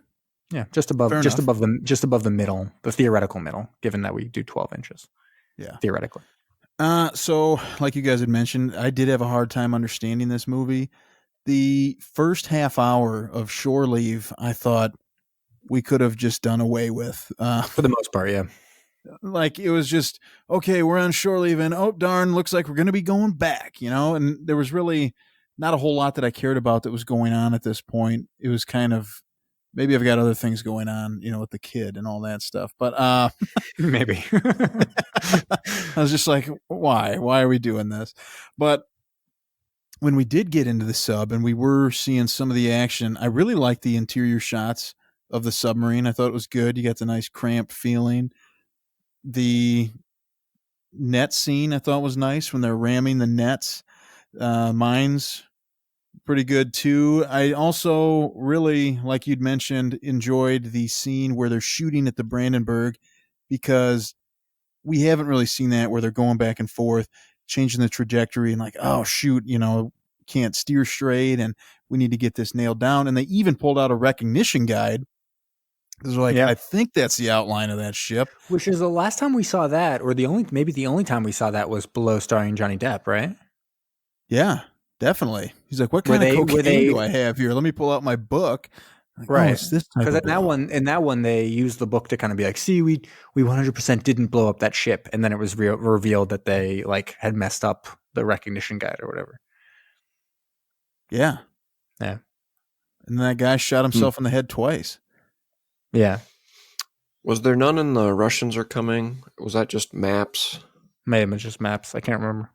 Yeah, just above the middle, the theoretical middle, given that we do 12 inches. Yeah, theoretically. So like you guys had mentioned, I did have a hard time understanding this movie. The first half hour of shore leave, I thought we could have just done away with. For the most part, yeah. Like it was just, okay, we're on shore leave and oh darn, looks like we're going to be going back, and there was really not a whole lot that I cared about that was going on at this point. It was kind of, maybe I've got other things going on, with the kid and all that stuff, but maybe I was just like, why are we doing this? But when we did get into the sub and we were seeing some of the action, I really liked the interior shots of the submarine. I thought it was good. You got the nice cramped feeling. The net scene I thought was nice when they're ramming the nets. Mines, pretty good too. I also really, like you'd mentioned, enjoyed the scene where they're shooting at the Brandenburg, because we haven't really seen that, where they're going back and forth. changing the trajectory and like, oh shoot, can't steer straight and we need to get this nailed down. And they even pulled out a recognition guide. Because they're like, I think that's the outline of that ship. Which is the last time we saw that, or the only time we saw that was Below, starring Johnny Depp, right? Yeah, definitely. He's like, what kind of cocaine do I have here? Let me pull out my book. Like, right. Oh, it's this type because of in that one, they used the book to kind of be like, see, we 100% didn't blow up that ship. And then it was revealed that they like had messed up the recognition guide or whatever. Yeah. Yeah. And that guy shot himself in the head twice. Yeah. Was there none in the Russians Are Coming? Was that just maps? May have been just maps. I can't remember.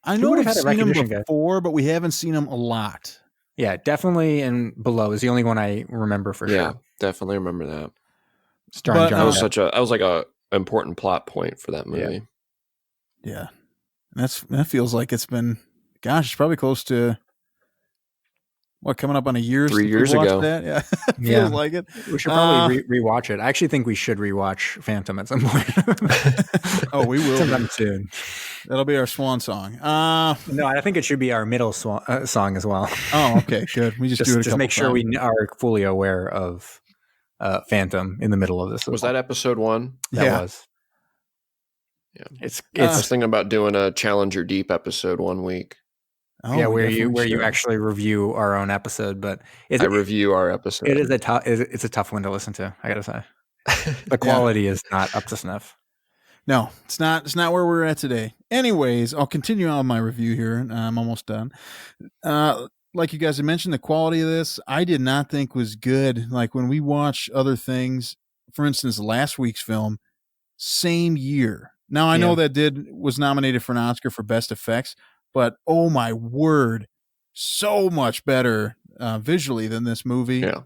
I know we've seen him before, but we haven't seen him a lot. Yeah, definitely. And Below is the only one I remember for sure. Yeah, definitely remember that. Starring John. That was like a important plot point for that movie. Yeah. That feels like it's been, gosh, it's probably close to coming up on a year? 3 years ago. That? Yeah. Feels like it. We should probably rewatch it. I actually think we should rewatch Phantom at some point. Oh, we will. Sometime soon. That'll be our swan song. No, I think it should be our middle song as well. Oh, okay, good. We just do it. Just make sure we are fully aware of Phantom in the middle of this. Was that episode 1? That was. Yeah, it's. I was thinking about doing a Challenger Deep episode 1 week. Oh, yeah, where you actually review our own episode, but I review our episode. It is it's a tough one to listen to. I gotta say, the quality is not up to snuff. No, it's not. It's not where we're at today. Anyways, I'll continue on my review here. I'm almost done. Like you guys had mentioned, the quality of this I did not think was good. Like when we watch other things, for instance, last week's film, same year. Now I know that was nominated for an Oscar for best effects. But oh my word, so much better visually than this movie. Yeah.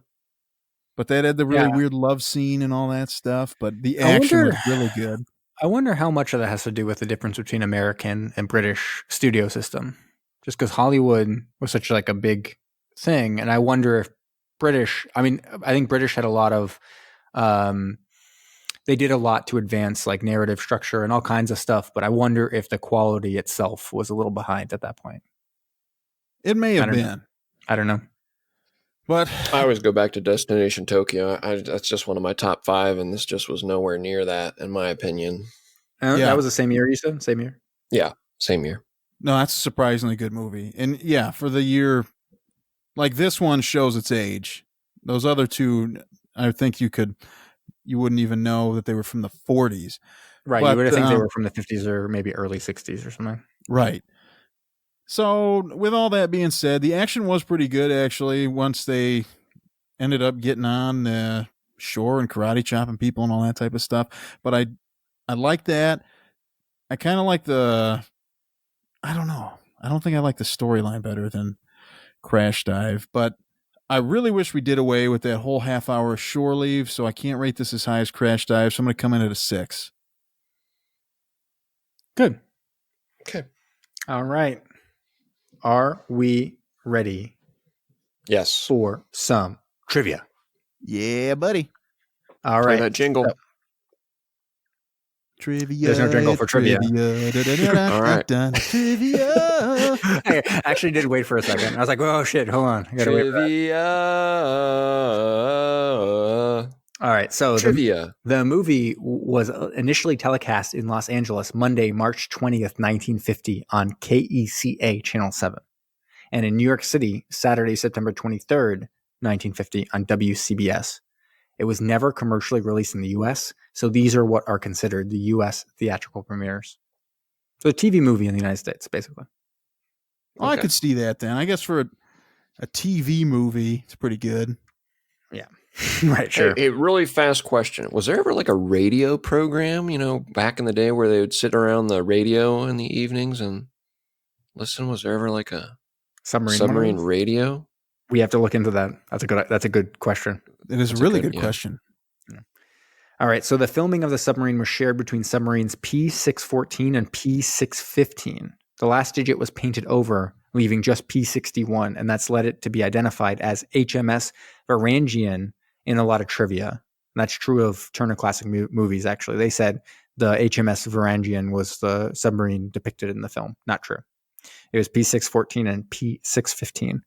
But that had the really weird love scene and all that stuff. But the action was really good. I wonder how much of that has to do with the difference between American and British studio system. Just because Hollywood was such like a big thing, and I wonder if British. I mean, I think British had a lot of. They did a lot to advance like narrative structure and all kinds of stuff, but I wonder if the quality itself was a little behind at that point. It may have been. I don't know. But I always go back to Destination Tokyo. That's just one of my top 5, and this just was nowhere near that, in my opinion. That was the same year you said? Same year? Yeah, same year. No, that's a surprisingly good movie. And yeah, for the year, like this one shows its age. Those other two, I think you wouldn't even know that they were from the 40s. Right. But, you would think they were from the 50s or maybe early 60s or something. Right. So with all that being said, the action was pretty good, actually, once they ended up getting on the shore and karate chopping people and all that type of stuff. But I like that. I kind of like I don't know. I don't think I like the storyline better than Crash Dive, but I really wish we did away with that whole half-hour shore leave, so I can't rate this as high as Crash Dive, so I'm going to come in at a 6. Good. Okay. All right. Are we ready? Yes. For some trivia? Yeah, buddy. All Play right. that jingle. Trivia. There's no jingle for trivia. All right. Trivia. I actually did wait for a second. I was like, oh, shit. Hold on. I got to wait for that. All right. So trivia. The movie was initially telecast in Los Angeles Monday, March 20th, 1950 on KECA Channel 7. And in New York City, Saturday, September 23rd, 1950 on WCBS. It was never commercially released in the U.S., so these are what are considered the U.S. theatrical premieres. So a TV movie in the United States, basically. Well, I could see that then. I guess for a TV movie, it's pretty good. Yeah. Right, sure. Hey, a really fast question. Was there ever like a radio program, back in the day where they would sit around the radio in the evenings and listen? Was there ever like a submarine radio? We have to look into that. That's a good question. It is a really good question. Yeah. All right. So the filming of the submarine was shared between submarines P614 and P615. The last digit was painted over, leaving just P61, and that's led it to be identified as HMS Varangian in a lot of trivia. And that's true of Turner Classic Movies, actually. They said the HMS Varangian was the submarine depicted in the film. Not true. It was P614 and P615.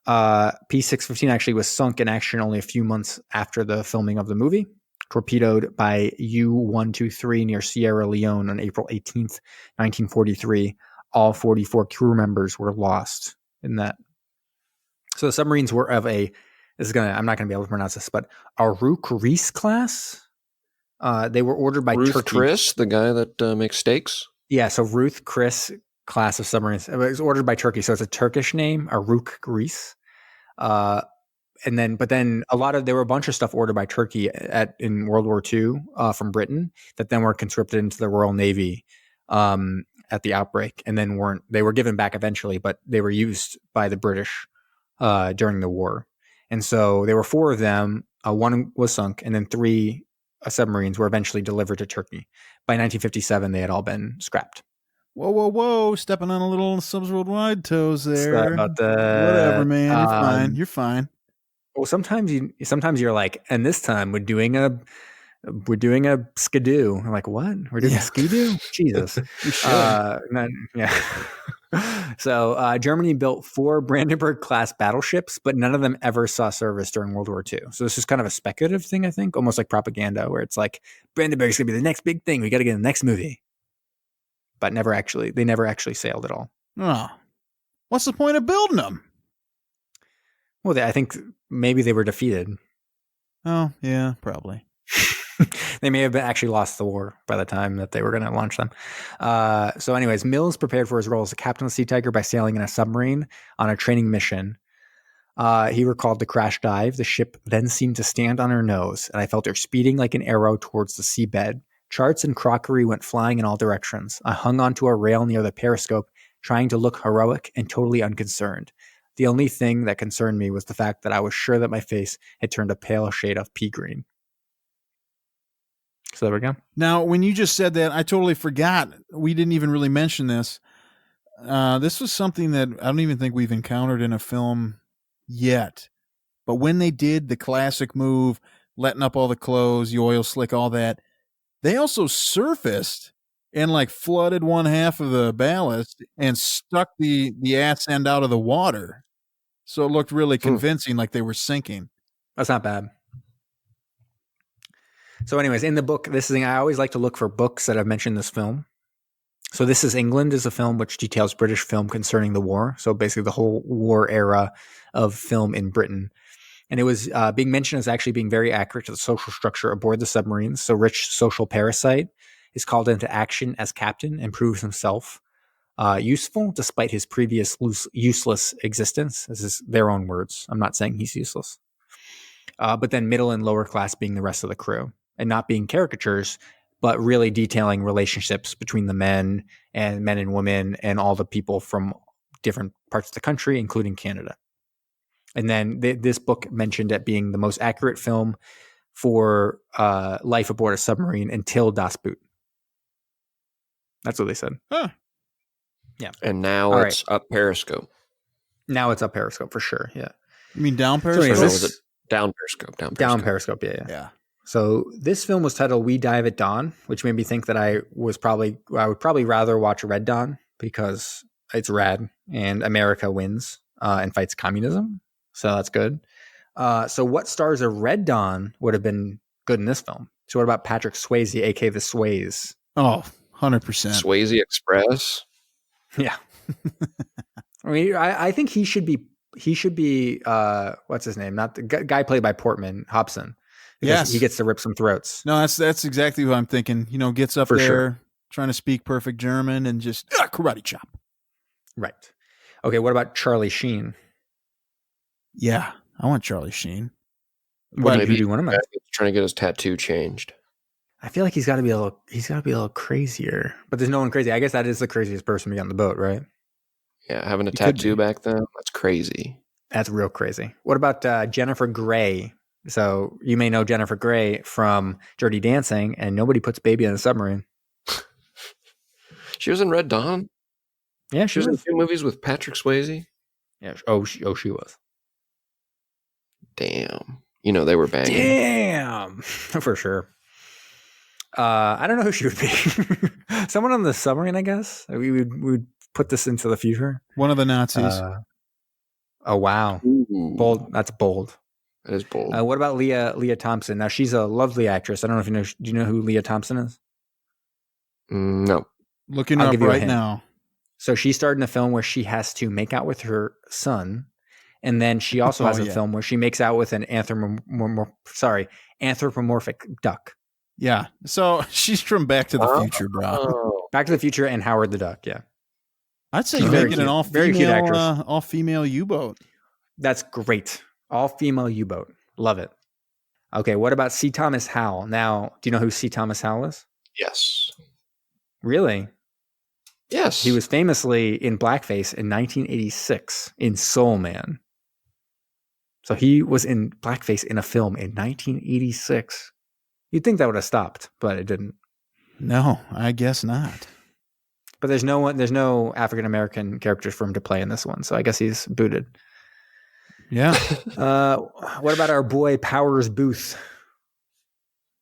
P615 actually was sunk in action only a few months after the filming of the movie, torpedoed by U-123 near Sierra Leone on April 18th, 1943. All 44 crew members were lost in that. So the submarines were of I'm not going to be able to pronounce this, but Oruc Reis Class. They were ordered by Ruth Turkey. Chris, the guy that makes steaks? Yeah, so Ruth Chris class of submarines. It was ordered by Turkey, so it's a Turkish name, Oruc Reis. But then there were a bunch of stuff ordered by Turkey in World War II from Britain that then were conscripted into the Royal Navy at the outbreak, and then they were given back eventually, but they were used by the British during the war. And so there were 4 of them. One was sunk, and then 3 submarines were eventually delivered to Turkey. By 1957, they had all been scrapped. Whoa. Stepping on a little Subs Worldwide toes there. Sorry about that. Whatever, man. You're fine. Well, sometimes you're like, and this time we're doing a skidoo. I'm like, what? We're doing a skidoo? Jesus. Yeah. So Germany built 4 Brandenburg class battleships, but none of them ever saw service during World War II. So this is kind of a speculative thing, I think, almost like propaganda, where it's like Brandenburg's gonna be the next big thing. We got to get in the next movie. But they never actually sailed at all. Oh, what's the point of building them? Well, I think maybe they were defeated. Oh, yeah, probably. They may have actually lost the war by the time that they were going to launch them. So anyways, Mills prepared for his role as a captain of the Sea Tiger by sailing in a submarine on a training mission. He recalled the crash dive. The ship then seemed to stand on her nose, and I felt her speeding like an arrow towards the seabed. Charts and crockery went flying in all directions. I hung onto a rail near the periscope, trying to look heroic and totally unconcerned. The only thing that concerned me was the fact that I was sure that my face had turned a pale shade of pea green. So there we go. Now, when you just said that, I totally forgot. We didn't even really mention this. This was something that I don't even think we've encountered in a film yet. But when they did the classic move, letting up all the clothes, the oil slick, all that, they also surfaced and like flooded one half of the ballast and stuck the ass end out of the water. So it looked really convincing, like they were sinking. That's not bad. So anyways, in the book, I always like to look for books that have mentioned this film. So This Is England is a film which details British film concerning the war. So basically the whole war era of film in Britain. And it was being mentioned as actually being very accurate to the social structure aboard the submarines. So Rich Social Parasite is called into action as captain and proves himself useful despite his previous useless existence. This is their own words. I'm not saying he's useless. But then middle and lower class being the rest of the crew. And not being caricatures, but really detailing relationships between the men and women and all the people from different parts of the country, including Canada. And then this book mentioned it being the most accurate film for life aboard a submarine until Das Boot. That's what they said. Huh. Yeah. And now it's up Periscope. Now it's up Periscope for sure. Yeah. You mean down Periscope? So was it down Periscope? Down Periscope. Yeah. Yeah. So this film was titled We Dive at Dawn, which made me think that I would probably rather watch Red Dawn because it's rad and America wins and fights communism. So that's good. So what stars of Red Dawn would have been good in this film? So what about Patrick Swayze, aka the Sways? Oh, 100%. Swayze Express. Yeah. I mean, I think he should be what's his name? Not the guy played by Portman, Hobson. Yes. He gets to rip some throats. No, that's exactly what I'm thinking. Gets up For there sure. trying to speak perfect German and just karate chop. Right. Okay, what about Charlie Sheen? Yeah, I want Charlie Sheen. What Maybe do you want him? he's trying to get his tattoo changed. I feel like he's got to be a little crazier. But there's no one crazy. I guess that is the craziest person to be on the boat, right? Yeah, having a He could tattoo be. back then, that's crazy. That's real crazy. What about Jennifer Grey? So you may know Jennifer Grey from Dirty Dancing, and Nobody Puts Baby on a Submarine. She was in Red Dawn. Yeah, She was in 2 movies with Patrick Swayze. Yeah. She was. Damn. They were banging. Damn, for sure. I don't know who she would be. Someone on the submarine, I guess. We would put this into the future. One of the Nazis. Oh wow, Ooh, bold. That's bold. that is bold. What about Leah Thompson? Now she's a lovely actress. I don't know if you know. Do you know who Leah Thompson is? No. Looking I'll up give you a right hint. now. So she starred in a film where she has to make out with her son, and then she also has a film where she makes out with an anthropomorphic duck. Yeah. So she's from Back to the Future, bro. Oh. Back to the Future and Howard the Duck. Yeah, I'd say She's you're very making an cute. Very cute actress. all-female U-boat. that's great. All female U-boat. Love it. Okay, what about C. Thomas Howell? Now, do you know who C. Thomas Howell is? Yes. Really? Yes. He was famously in blackface in 1986 in Soul Man. So he was in blackface in a film in 1986. You'd think that would have stopped, but it didn't. No, I guess not. But there's no African American characters for him to play in this one, so I guess he's booted. Yeah. What about our boy Powers Booth,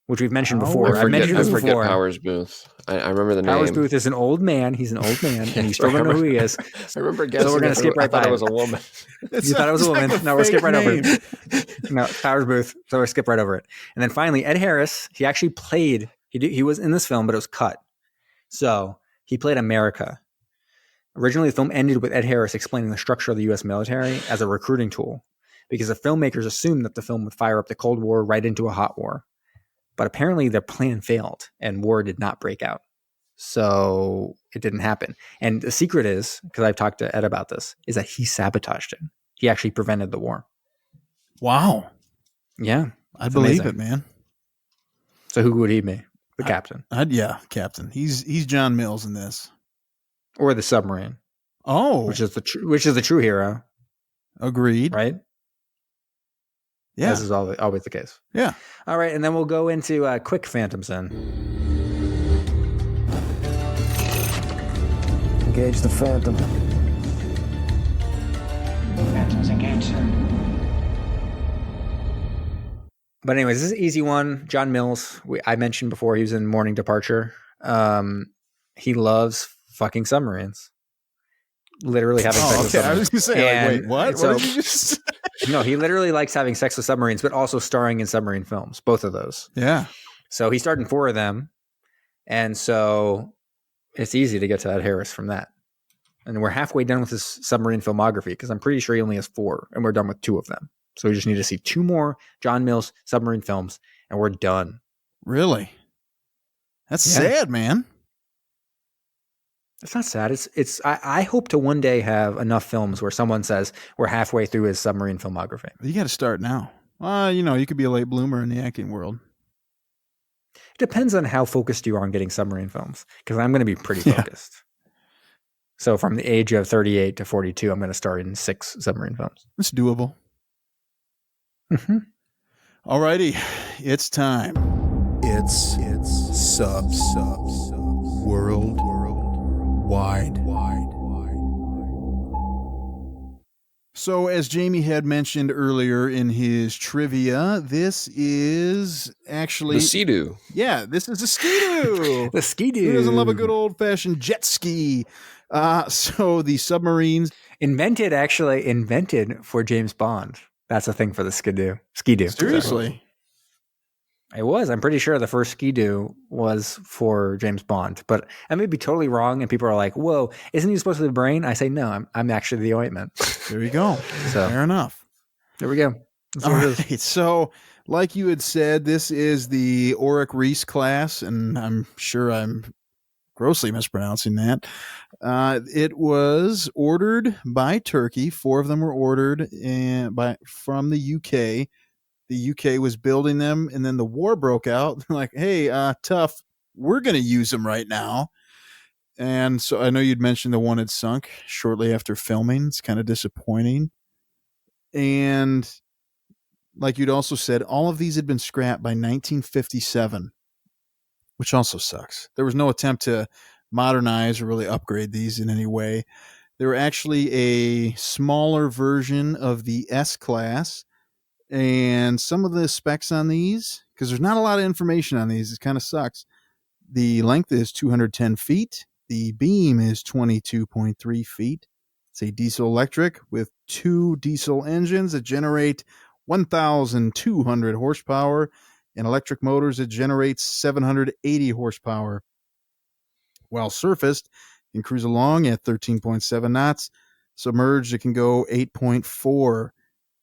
which we've mentioned before? I've mentioned this forget before. Powers Booth. I remember the name. Powers Booth is an old man. He's an old man, and you still don't know who he is. I remember guessing. So we're going to skip right by I thought it. it was a woman. You thought it was a woman. No, we'll skip right over it. No, Powers Booth. So we'll skip right over it. And then finally, Ed Harris. He actually played. He was in this film, but it was cut. So he played America. Originally, the film ended with Ed Harris explaining the structure of the U.S. military as a recruiting tool, because the filmmakers assumed that the film would fire up the Cold War right into a hot war. But apparently their plan failed and war did not break out. So it didn't happen. And the secret is, because I've talked to Ed about this, is that he sabotaged it. He actually prevented the war. Wow. Yeah. I believe amazing. it, man. So who would he be? The captain. Yeah, captain. He's John Mills in this. Or the submarine. Oh. Which is the true hero. Agreed. Right? Yeah. This is always the case. Yeah. All right, and then we'll go into quick Phantom Sin. Engage the Phantom. Phantoms engaged, sir. But anyways, this is an easy one. John Mills, I mentioned before, he was in Morning Departure. He loves fucking submarines. Literally having sex with submarines. I was going to say, wait, what? So, what did you just No, he literally likes having sex with submarines, but also starring in submarine films, both of those. Yeah. So he starred in 4 of them. And so it's easy to get to Ed Harris from that. And we're halfway done with his submarine filmography, because I'm pretty sure he only has 4, and we're done with 2 of them. So we just need to see 2 more John Mills submarine films, and we're done. Really? That's sad, man. It's not sad. I hope to one day have enough films where someone says we're halfway through his submarine filmography. You got to start now. You could be a late bloomer in the acting world. It depends on how focused you are on getting submarine films, because I'm going to be pretty focused. So from the age of 38 to 42, I'm going to start in 6 submarine films. It's doable. Mm-hmm. Alrighty, it's time. It's world wide. So as Jamie had mentioned earlier in his trivia, this is actually The Sea-Doo. Yeah, this is a Ski-Doo. The Ski-Doo. Who doesn't love a good old-fashioned jet ski? So the submarines invented for James Bond. That's a thing for the Ski-Doo. Ski-Doo. Seriously. It was. I'm pretty sure the first Ski-Doo was for James Bond, but I may be totally wrong. And people are like, "Whoa, isn't he supposed to be the brain?" I say, "No, I'm actually the ointment." There you go. So fair enough. There we go. That's All what it is. right. So, like you had said, this is the Oruc Reis Class, and I'm sure I'm grossly mispronouncing that. It was ordered by Turkey. 4 of them were ordered from the UK. The UK was building them, and then the war broke out. They're like, hey, tough, we're going to use them right now. And so I know you'd mentioned the one had sunk shortly after filming. It's kind of disappointing. And like you'd also said, all of these had been scrapped by 1957, which also sucks. There was no attempt to modernize or really upgrade these in any way. They were actually a smaller version of the S-Class. And some of the specs on these, because there's not a lot of information on these, it kind of sucks. The length is 210 feet. The beam is 22.3 feet. It's a diesel electric with 2 diesel engines that generate 1,200 horsepower and electric motors that generate 780 horsepower. While surfaced, it can cruise along at 13.7 knots. Submerged, it can go 8.4.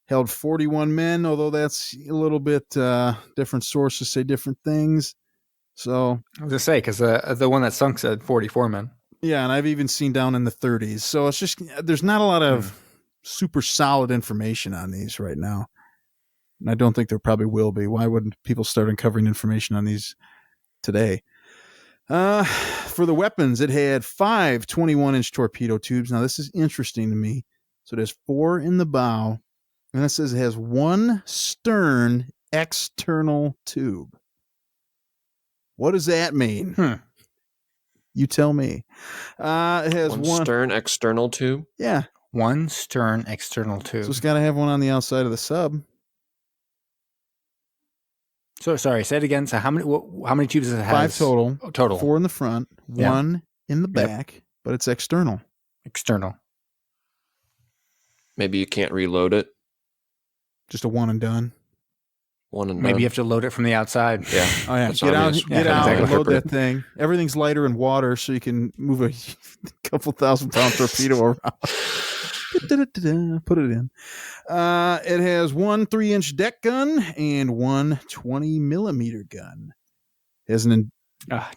Held 41 men, although that's a little bit different sources say different things. So I was going to say, because the one that sunk said 44 men. Yeah, and I've even seen down in the 30s. So it's just, there's not a lot of super solid information on these right now. And I don't think there probably will be. Why wouldn't people start uncovering information on these today? For the weapons, it had 5 21-inch torpedo tubes. Now, this is interesting to me. So it has 4 in the bow, and it says it has 1 stern external tube. What does that mean? You tell me. It has one stern external tube. Yeah. 1 stern external tube. So it's got to have one on the outside of the sub. So sorry, say it again. So how many tubes does it have? 5 total. Oh, total. 4 in the front, 1 in the back, but it's external. External. Maybe you can't reload it. Just a one and done. Maybe you have to load it from the outside. Yeah. Oh yeah. That's Get out exactly. and load that thing. Everything's lighter in water, so you can move a couple 1,000-pound torpedo around. Put it in. It has 1 3-inch deck gun and 1 20-millimeter gun. Has an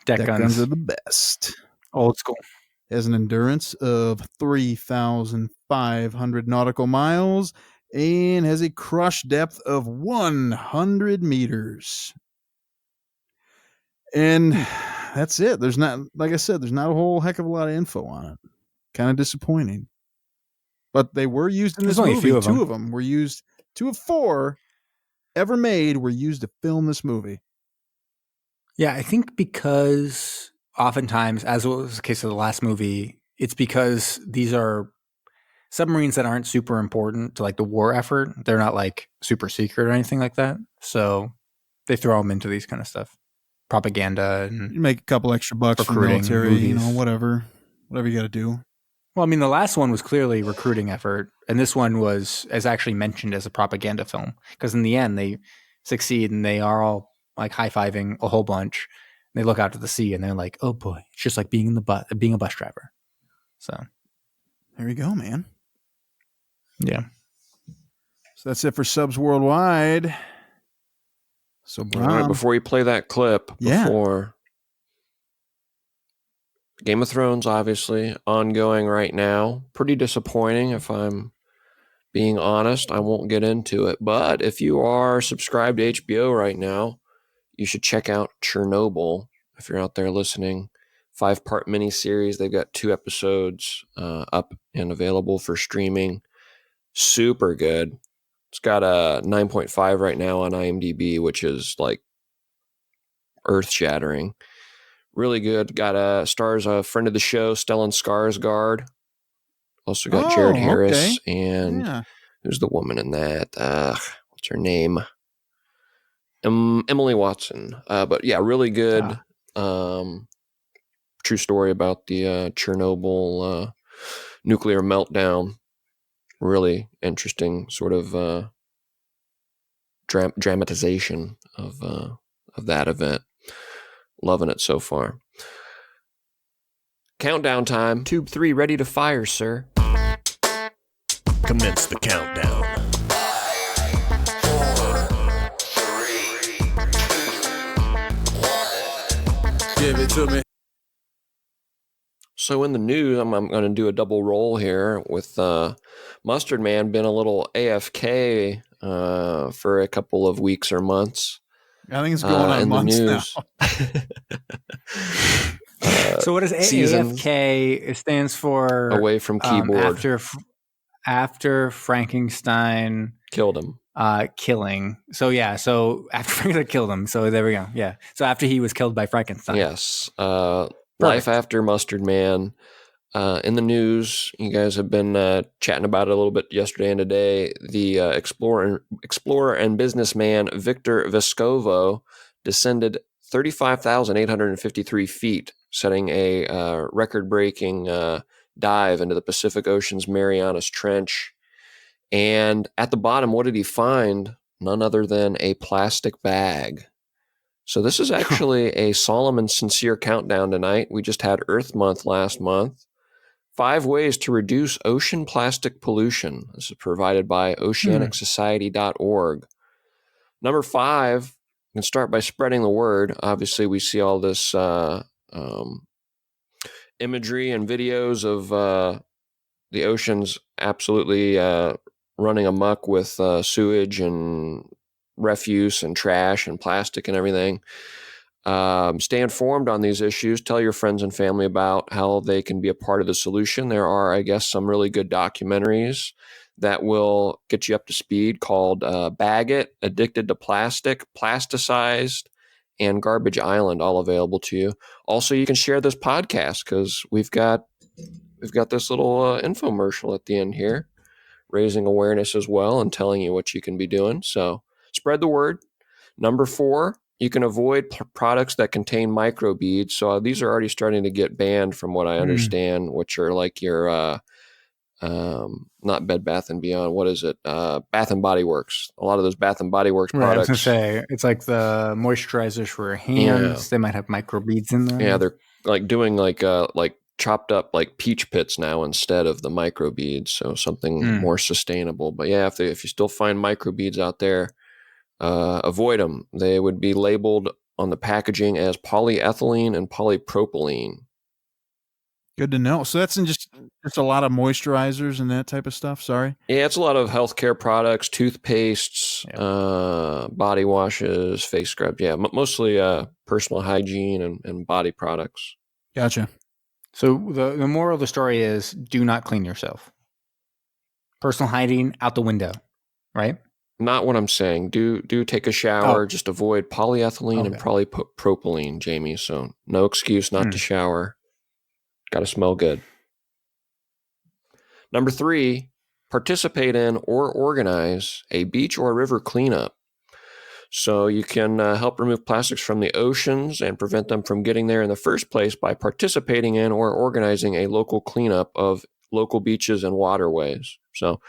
deck guns are the best. Old school. Has an endurance of 3,500 nautical miles and has a crush depth of 100 meters. And that's it. There's not, like I said, there's not a whole heck of a lot of info on it. Kind of disappointing. But they were used in this movie. Only a few of 2 of them were used. 2 of 4 ever made were used to film this movie. Yeah, I think because oftentimes, as was the case of the last movie, it's because these are submarines that aren't super important to like the war effort. They're not like super secret or anything like that. So they throw them into these kind of stuff. Propaganda. And you make a couple extra bucks for military, movies. Whatever you got to do. Well, I mean, the last one was clearly recruiting effort, and this one was actually mentioned as a propaganda film because in the end they succeed and they are all like high-fiving a whole bunch. They look out to the sea and they're like, "Oh boy, it's just like being being a bus driver." So there you go, man. Yeah. So that's it for Subs Worldwide. So Brom, all right, before you play that clip, before Game of Thrones, obviously, ongoing right now. Pretty disappointing, if I'm being honest. I won't get into it. But if you are subscribed to HBO right now, you should check out Chernobyl. If you're out there listening, 5-part miniseries. They've got 2 episodes up and available for streaming. Super good. It's got a 9.5 right now on IMDb, which is like earth-shattering. Really good. Got stars a friend of the show, Stellan Skarsgård. Also got Jared Harris and who's the woman in that? What's her name? Emily Watson. But yeah, really good. True story about the Chernobyl nuclear meltdown. Really interesting sort of dramatization of that event. Loving it so far. Countdown time. Tube 3 ready to fire, sir. Commence the countdown. 5, 4, 3, 2, 1. Give it to me. So in the news, I'm going to do a double roll here with Mustard Man been a little AFK for a couple of weeks or months. I think it's going on months now. So what does AFK? It stands for away from keyboard. After Frankenstein killed him. Killing. So yeah. So after Frankenstein killed him. So there we go. Yeah. So after he was killed by Frankenstein. Yes. Life after Mustard Man. In the news, you guys have been chatting about it a little bit yesterday and today. The explorer and businessman Victor Vescovo descended 35,853 feet, setting a record-breaking dive into the Pacific Ocean's Marianas Trench. And at the bottom, what did he find? None other than a plastic bag. So this is actually a solemn and sincere countdown tonight. We just had Earth Month last month. 5 ways to reduce ocean plastic pollution. This is provided by oceanicsociety.org. Number 5, you can start by spreading the word. Obviously, we see all this imagery and videos of the oceans absolutely running amok with sewage and refuse and trash and plastic and everything. Stay informed on these issues. Tell your friends and family about how they can be a part of the solution. There are, I guess, some really good documentaries that will get you up to speed called Bag It, Addicted to Plastic, Plasticized, and Garbage Island, all available to you. Also, you can share this podcast because we've got this little infomercial at the end here, raising awareness as well and telling you what you can be doing. So spread the word. Number 4, you can avoid products that contain microbeads. So these are already starting to get banned from what I understand, which are like your, not Bed Bath & Beyond. What is it? Bath & Body Works. A lot of those Bath & Body Works products. I was going to say, it's like the moisturizers for your hands. They might have microbeads in there. Yeah, they're like doing like chopped up like peach pits now instead of the microbeads. So something more sustainable. But yeah, if you still find microbeads out there, avoid them. They would be labeled on the packaging as polyethylene and polypropylene. Good to know. So that's in just a lot of moisturizers and that type of stuff. Sorry. Yeah, it's a lot of healthcare products, toothpastes, body washes, face scrubs. Yeah, mostly personal hygiene and body products. Gotcha. So the moral of the story is do not clean yourself. Personal hygiene out the window, right? Not what I'm saying. Do take a shower. Just avoid polyethylene and polypropylene, Jamie. So no excuse not to shower. Got to smell good. Number 3, participate in or organize a beach or river cleanup. So you can help remove plastics from the oceans and prevent them from getting there in the first place by participating in or organizing a local cleanup of local beaches and waterways. So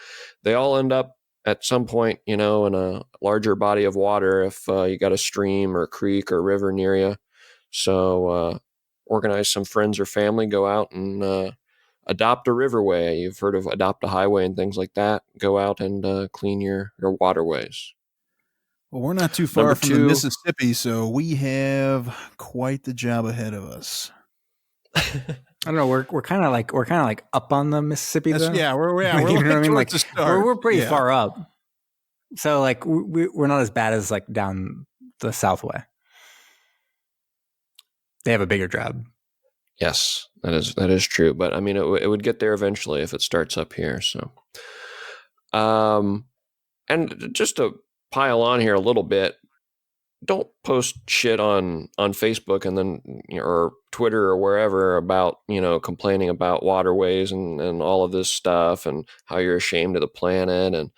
they all end up at some point, in a larger body of water if you got a stream or a creek or river near you. So organize some friends or family, go out and adopt a riverway. You've heard of adopt a highway and things like that. Go out and clean your waterways. Well, we're not too far from the Mississippi, so we have quite the job ahead of us. I don't know. We're kind of like up on the Mississippi. Though. Yeah, we're you know what I mean? Like we're pretty Yeah. far up. So like we're not as bad as like down the south way. They have a bigger job. Yes, that is true. But I mean, it would get there eventually if it starts up here. So, and just to pile on here a little bit, don't post shit on Facebook and then or Twitter or wherever about complaining about waterways and all of this stuff and how you're ashamed of the planet. And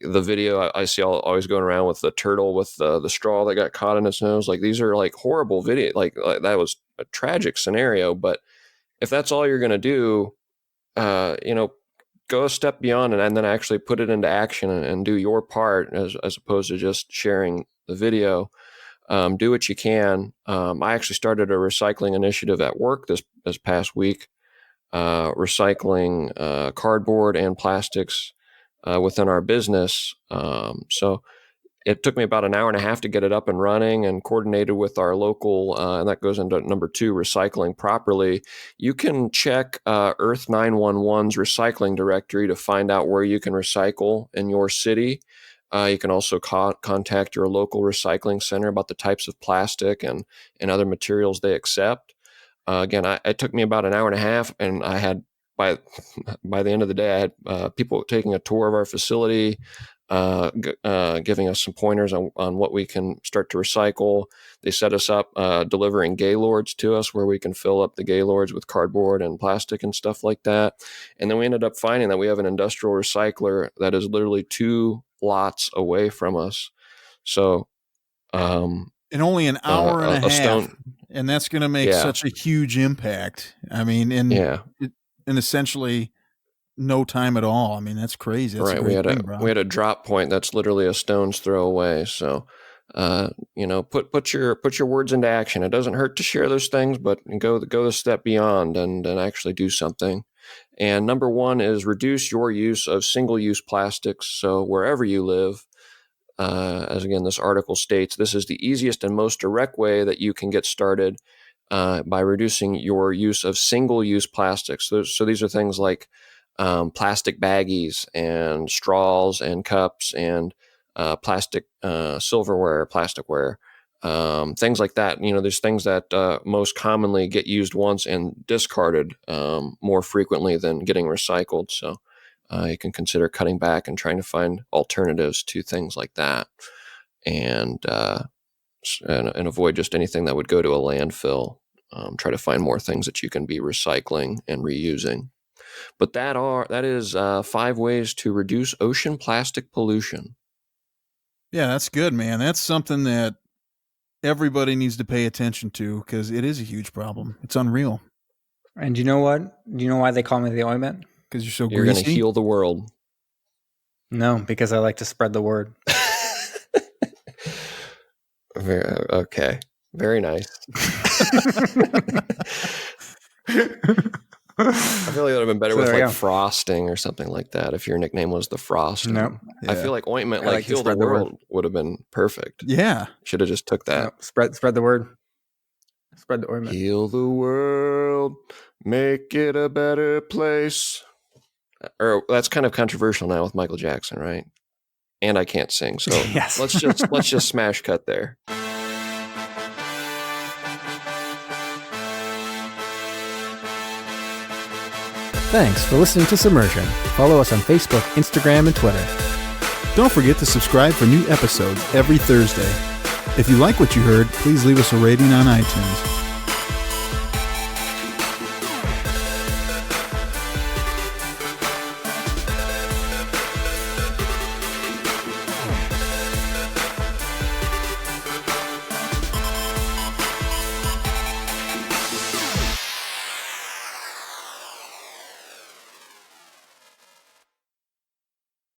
the video I see always going around with the turtle with the straw that got caught in its nose. Like these are like horrible video. Like that was a tragic scenario. But if that's all you're going to do, go a step beyond and then actually put it into action and do your part as opposed to just sharing the video. Do what you can. I actually started a recycling initiative at work this past week, recycling cardboard and plastics within our business. So it took me about an hour and a half to get it up and running and coordinated with our local, and that goes into number 2, recycling properly. You can check Earth 911's recycling directory to find out where you can recycle in your city. You can also contact your local recycling center about the types of plastic and other materials they accept. Again, it took me about an hour and a half, and I had by the end of the day, I had people taking a tour of our facility, giving us some pointers on what we can start to recycle. They set us up delivering Gaylords to us where we can fill up the Gaylords with cardboard and plastic and stuff like that. And then we ended up finding that we have an industrial recycler that is literally 2 lots away from us. So in only an hour and a half. Stone. And that's going to make such a huge impact. I mean, in essentially no time at all. I mean, that's crazy. That's right. We had a drop point that's literally a stone's throw away. So, put your words into action. It doesn't hurt to share those things, but go a step beyond and actually do something. And number one is reduce your use of single-use plastics. So wherever you live, as again, this article states, this is the easiest and most direct way that you can get started by reducing your use of single-use plastics. So these are things like plastic baggies and straws and cups and plastic silverware, plasticware, things like that. There's things that most commonly get used once and discarded more frequently than getting recycled. So you can consider cutting back and trying to find alternatives to things like that, and avoid just anything that would go to a landfill. Try to find more things that you can be recycling and reusing. But that is 5 ways to reduce ocean plastic pollution. Yeah, that's good, man. That's something that everybody needs to pay attention to because it is a huge problem. It's unreal. And you know what? Do you know why they call me the ointment? Because you're so greasy? You're going to heal the world. No, because I like to spread the word. Okay. Very nice. I feel like it would have been better with like frosting or something like that if your nickname was the Frost. No. Yeah. I feel like ointment, like heal the world, would have been perfect. Yeah. Should have just took that. No, spread the word. Spread the ointment. Heal the world, make it a better place. Or that's kind of controversial now with Michael Jackson, right? And I can't sing, so yes. let's just smash cut there. Thanks for listening to Submersion. Follow us on Facebook, Instagram, and Twitter. Don't forget to subscribe for new episodes every Thursday. If you like what you heard, please leave us a rating on iTunes.